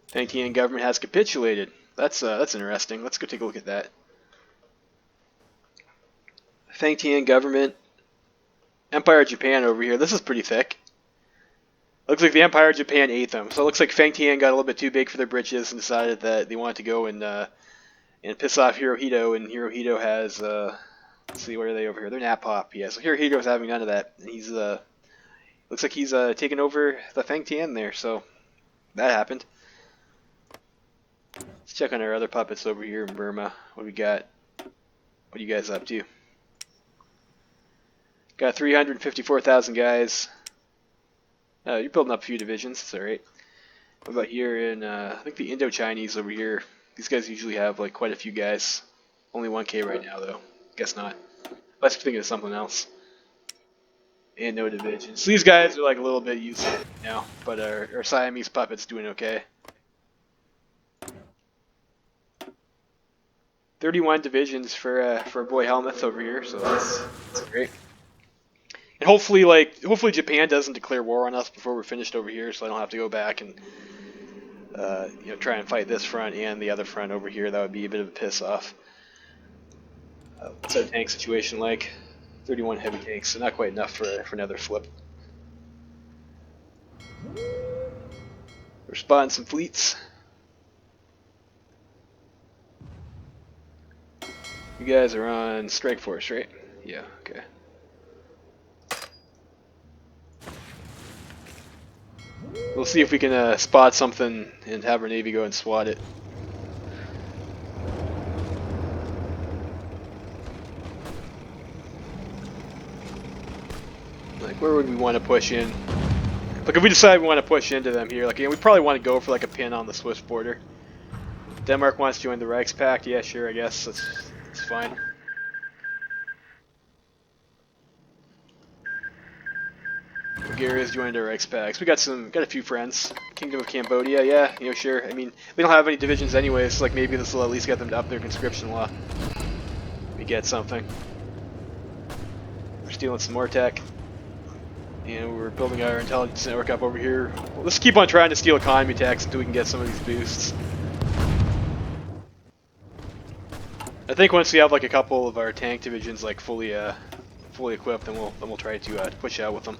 Fang Tian government has capitulated. That's interesting. Let's go take a look at that. Fang Tian government, Empire of Japan over here. This is pretty thick. Looks like the Empire of Japan ate them. So it looks like Fang Tian got a little bit too big for their britches and decided that they wanted to go and piss off Hirohito. And Hirohito has let's see, where are they over here? They're Napop. Yeah. So Hirohito's having none of that. And he's looks like he's taken over the Fang Tian there. So that happened. Let's check on our other puppets over here in Burma. What do we got? What are you guys up to? Got 354,000 guys. You're building up a few divisions. That's alright. What about here in, I think the Indo-Chinese over here. These guys usually have like quite a few guys. Only 1K right now though. Guess not. Let's think of something else. And no divisions. So these guys are like a little bit useless now, but our Siamese puppet's doing okay. 31 divisions for boy Helmuth over here, so that's great. And hopefully Japan doesn't declare war on us before we're finished over here, so I don't have to go back and try and fight this front and the other front over here. That would be a bit of a piss off. What's our tank situation like? 31 heavy tanks, so not quite enough for another flip. We're spotting some fleets. You guys are on Strike Force, right? Yeah, okay. We'll see if we can spot something and have our Navy go and swat it. Like, where would we want to push in? Like, if we decide we want to push into them here, like, we probably want to go for like a pin on the Swiss border. Denmark wants to join the Reichspakt. Yeah, sure, I guess that's fine. Bulgaria's joined our Reichspakt. We got a few friends. Kingdom of Cambodia, yeah, sure. I mean, we don't have any divisions anyways, so like maybe this will at least get them to up their conscription law. We get something. We're stealing some more tech. And we're building our intelligence network up over here. Well, let's keep on trying to steal economy tax until we can get some of these boosts. I think once we have like a couple of our tank divisions like fully equipped, then we'll try to push out with them.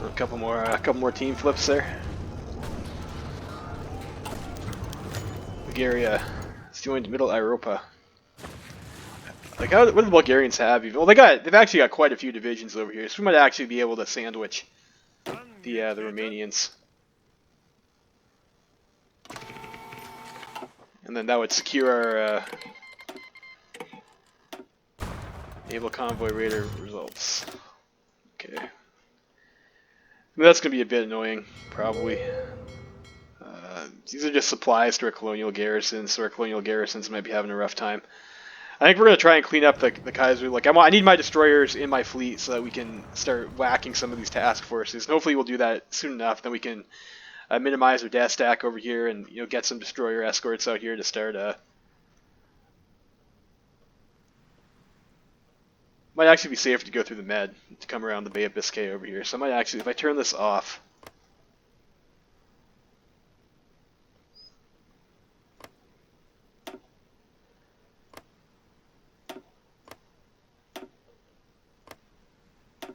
A couple more team flips there. Bulgaria has joined Middle Europa. Like, what do the Bulgarians have? Well, they've actually got quite a few divisions over here, so we might actually be able to sandwich the Romanians. And then that would secure our naval convoy raider results. Okay. That's going to be a bit annoying, probably. These are just supplies to our colonial garrisons, so our colonial garrisons might be having a rough time. I think we're going to try and clean up the Kaiser. Like, I need my destroyers in my fleet so that we can start whacking some of these task forces. And hopefully we'll do that soon enough. Then we can minimize our death stack over here and get some destroyer escorts out here to start. Might actually be safer to go through the Med to come around the Bay of Biscay over here. So I might actually, if I turn this off.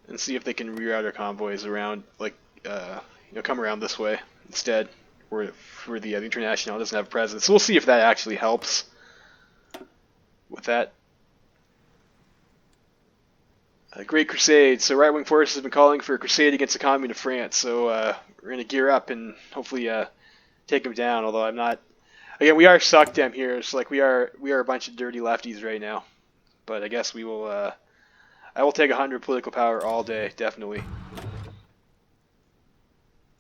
And see if they can reroute our convoys around, like, come around this way instead, where the International doesn't have a presence. So we'll see if that actually helps with that. Great Crusade. So right-wing forces have been calling for a crusade against the Commune of France. So we're going to gear up and hopefully take them down. Although I'm not. Again, we are sucked them here. So like we are a bunch of dirty lefties right now. But I guess we will. I will take 100 political power all day, definitely.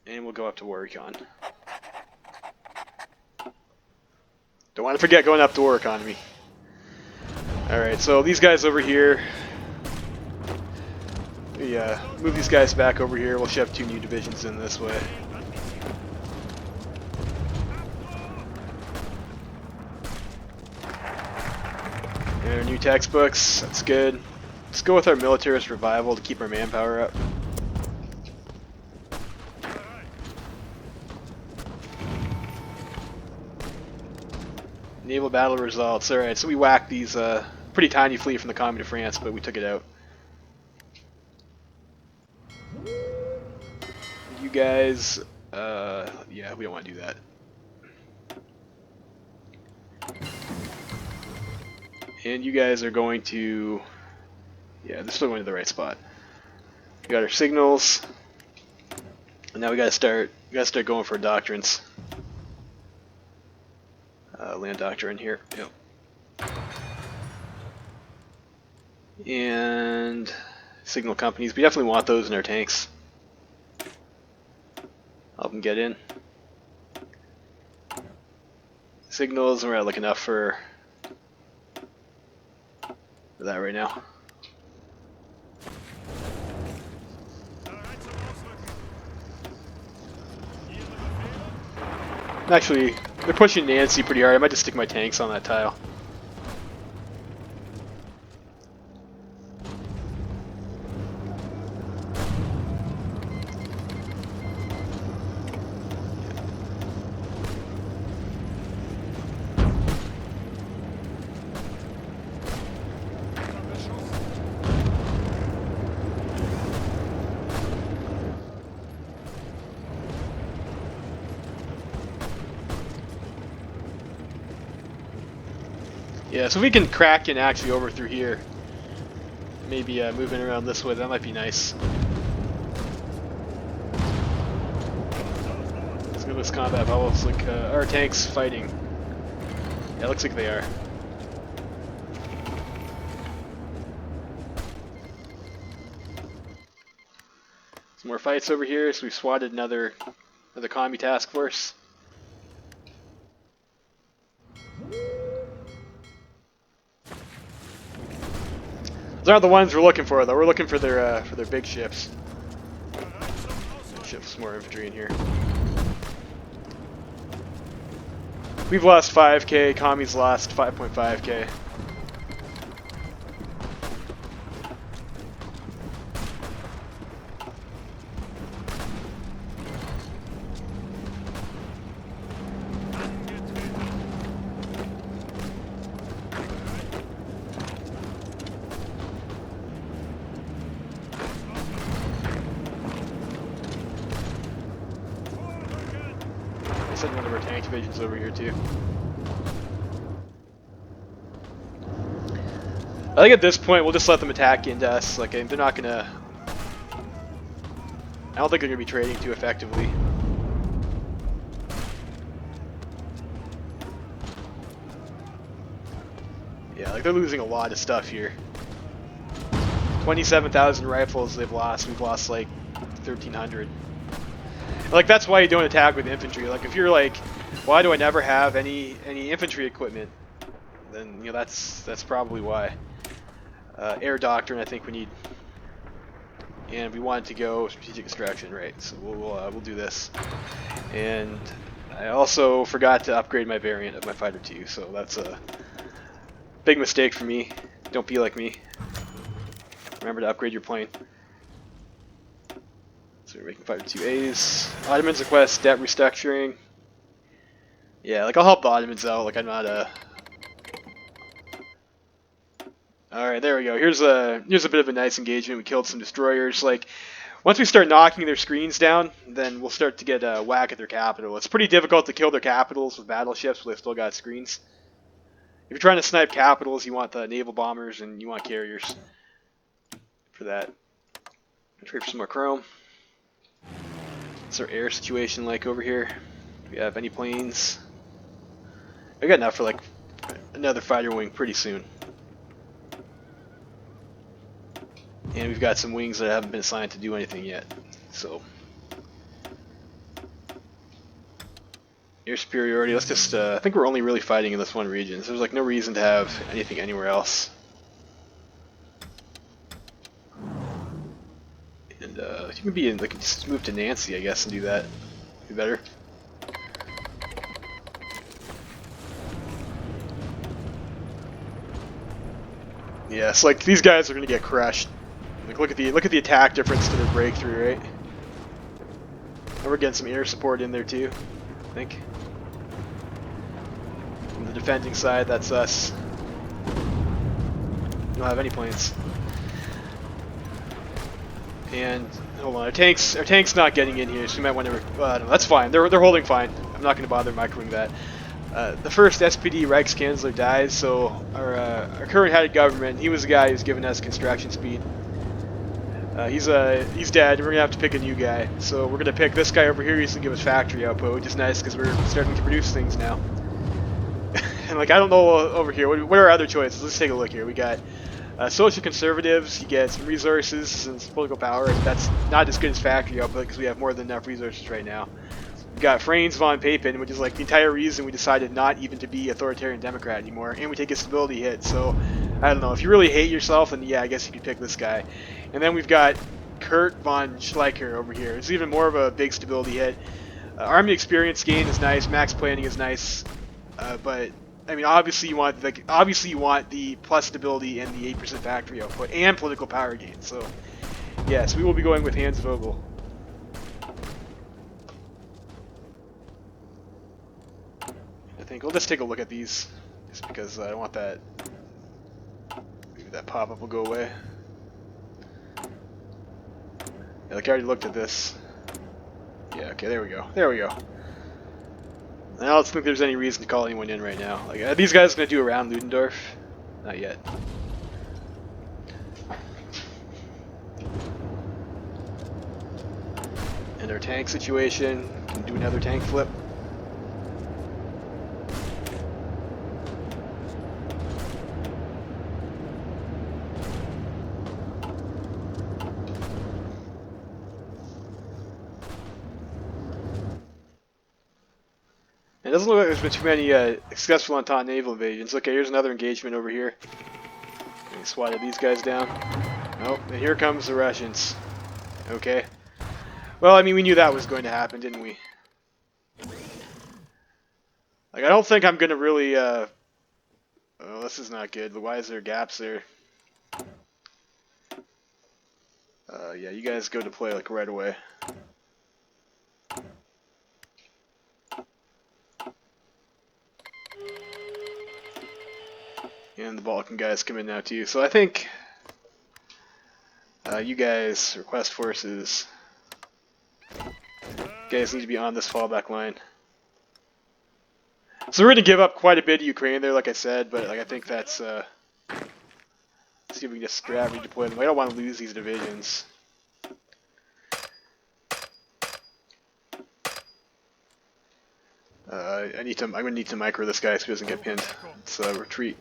And we'll go up to war econ. Don't want to forget going up to war economy. Alright, so these guys over here. We move these guys back over here. We'll shove 2 new divisions in this way. And our new textbooks, that's good. Let's go with our militarist revival to keep our manpower up. Naval battle results. Alright, so we whacked these pretty tiny fleet from the Commune of France, but we took it out. You guys, yeah, we don't want to do that. And you guys are going to, yeah, they're still going to the right spot. We got our signals, and now we gotta start going for doctrines. Land doctrine here. Yep. And signal companies. We definitely want those in our tanks. Help them get in. Signals, we're at like enough for that right now. Bereit zum Ausrücken. Ihre Befehle? Actually, they're pushing Nancy pretty hard. I might just stick my tanks on that tile. Unter Beschuss. Yeah, so we can crack in actually over through here. Maybe moving around this way, that might be nice. Let's go to this combat bubble. Looks like our tanks fighting. Yeah, it looks like they are. Some more fights over here, so we swatted another commie task force. Those aren't the ones we're looking for, though. We're looking for their big ships. Bereit zum Ausrücken. Shift some more infantry in here. We've lost 5k. Commies lost 5.5k. I sent one of our tank divisions over here too. I think at this point we'll just let them attack into us. Like they're not gonna. I don't think they're gonna be trading too effectively. Yeah, like they're losing a lot of stuff here. 27,000 rifles they've lost. We've lost like 1,300. Like that's why you don't attack with infantry. Like if you're like, why do I never have any infantry equipment? Then you know that's probably why. Air doctrine, I think we need, and we wanted to go strategic extraction, right? So we'll do this. And I also forgot to upgrade my variant of my fighter too, so that's a big mistake for me. Don't be like me. Remember to upgrade your plane. So we're making fighter 2As. Ottomans request debt restructuring. Yeah, like I'll help the Ottomans out. Like I'm not a. All right, there we go. Here's a bit of a nice engagement. We killed some destroyers. Like once we start knocking their screens down, then we'll start to get a whack at their capital. It's pretty difficult to kill their capitals with battleships, but they've still got screens. If you're trying to snipe capitals, you want the naval bombers and you want carriers for that. Let's wait for some more chrome. What's our air situation like over here? Do we have any planes? I got enough for like another fighter wing pretty soon. And we've got some wings that haven't been assigned to do anything yet. So air superiority, let's just I think we're only really fighting in this one region, so there's like no reason to have anything anywhere else. And you can be in, like, just move to Nancy, I guess, and do that. Be better. Yeah, it's like these guys are gonna get crushed. Like look at the attack difference to their breakthrough, right? And we're getting some air support in there too, I think. From the defending side, that's us. We don't have any planes. And hold on, our tank's not getting in here, so we might want to. No, that's fine. They're holding fine. I'm not going to bother microing that. The first SPD Reichskanzler dies, so our current head of government, he was the guy who's given us construction speed. He's dead. We're gonna have to pick a new guy. So we're gonna pick this guy over here. He's gonna give us factory output, which is nice because we're starting to produce things now. And like I don't know over here. What are our other choices? Let's take a look here. We got social conservatives. You get some resources and some political power. And that's not as good as factory output because we have more than enough resources right now. We got Franz von Papen, which is like the entire reason we decided not even to be authoritarian Democrat anymore, and we take a stability hit. So I don't know. If you really hate yourself, then yeah, I guess you could pick this guy. And then we've got Kurt von Schleicher over here. It's even more of a big stability hit. Army experience gain is nice. Max planning is nice, but I mean, obviously you want the plus stability and the 8% factory output and political power gain. So yes, we will be going with Hans Vogel. I think we'll just take a look at these, just because I don't want that. Maybe that pop-up will go away. Yeah, like I already looked at this. Yeah, okay, there we go. There we go. I don't think there's any reason to call anyone in right now. Like, are these guys going to do around Ludendorff? Not yet. And our tank situation. Can do another tank flip. It doesn't look like there's been too many successful Entente naval invasions. Okay, here's another engagement over here. We swatted these guys down. Oh, and here comes the Russians. Okay. Well, I mean, we knew that was going to happen, didn't we? Like, I don't think I'm going to really, oh, this is not good. Why is there gaps there? Yeah, you guys go deploy, like, right away. And the Balkan guys come in now too. So I think you guys, request forces, you guys need to be on this fallback line. So we're going to give up quite a bit of Ukraine there, like I said, but like I think that's, let's see if we can just grab and redeploy them. I don't want to lose these divisions. I'm going to need to micro this guy so he doesn't get pinned. Let's retreat.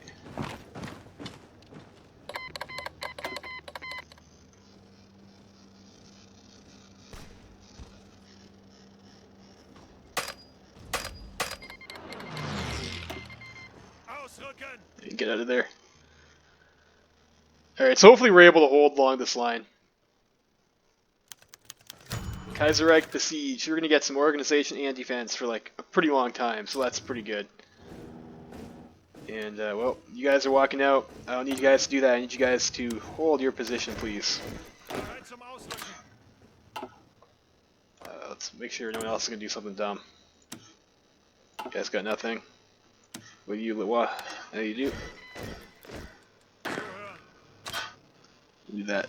Get out of there. Alright, so hopefully we're able to hold along this line. Kaiserreich besieged. We're going to get some organization and defense for like a pretty long time, so that's pretty good. And, well, you guys are walking out. I don't need you guys to do that. I need you guys to hold your position, please. Let's make sure no one else is going to do something dumb. You guys got nothing? What do you, what? How do you do? Do that.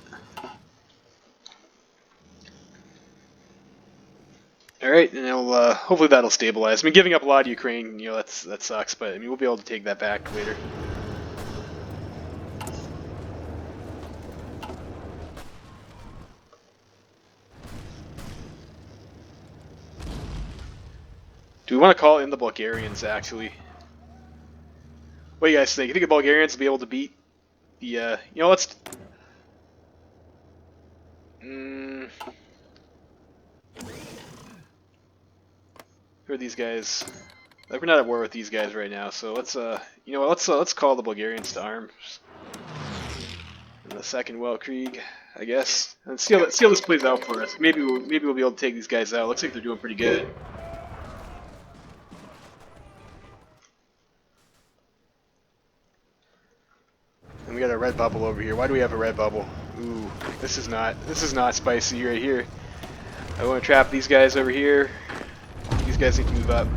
Alright, and it'll, hopefully that'll stabilize. I mean, giving up a lot of Ukraine, you know, that sucks, but I mean, we'll be able to take that back later. Do we want to call in the Bulgarians, actually? What do you guys think? You think the Bulgarians will be able to beat the, you know, let's... Who are these guys? Like, we're not at war with these guys right now, so let's, you know what, let's call the Bulgarians to arms. In the Second Weltkrieg, I guess. And see how this plays out for us. Maybe we'll be able to take these guys out. Looks like they're doing pretty good. And we got a red bubble over here. Why do we have a red bubble? Ooh, this is not spicy right here. I want to trap these guys over here. These guys need to move up.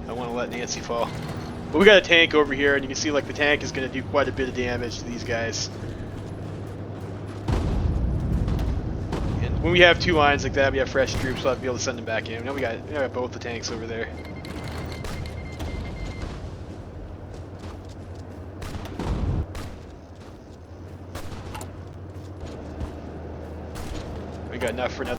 I want to let Nancy fall. But we got a tank over here, and you can see like the tank is going to do quite a bit of damage to these guys. And when we have two lines like that, we have fresh troops, so I'll be able to send them back in. Now we got both the tanks over there. We got enough for another.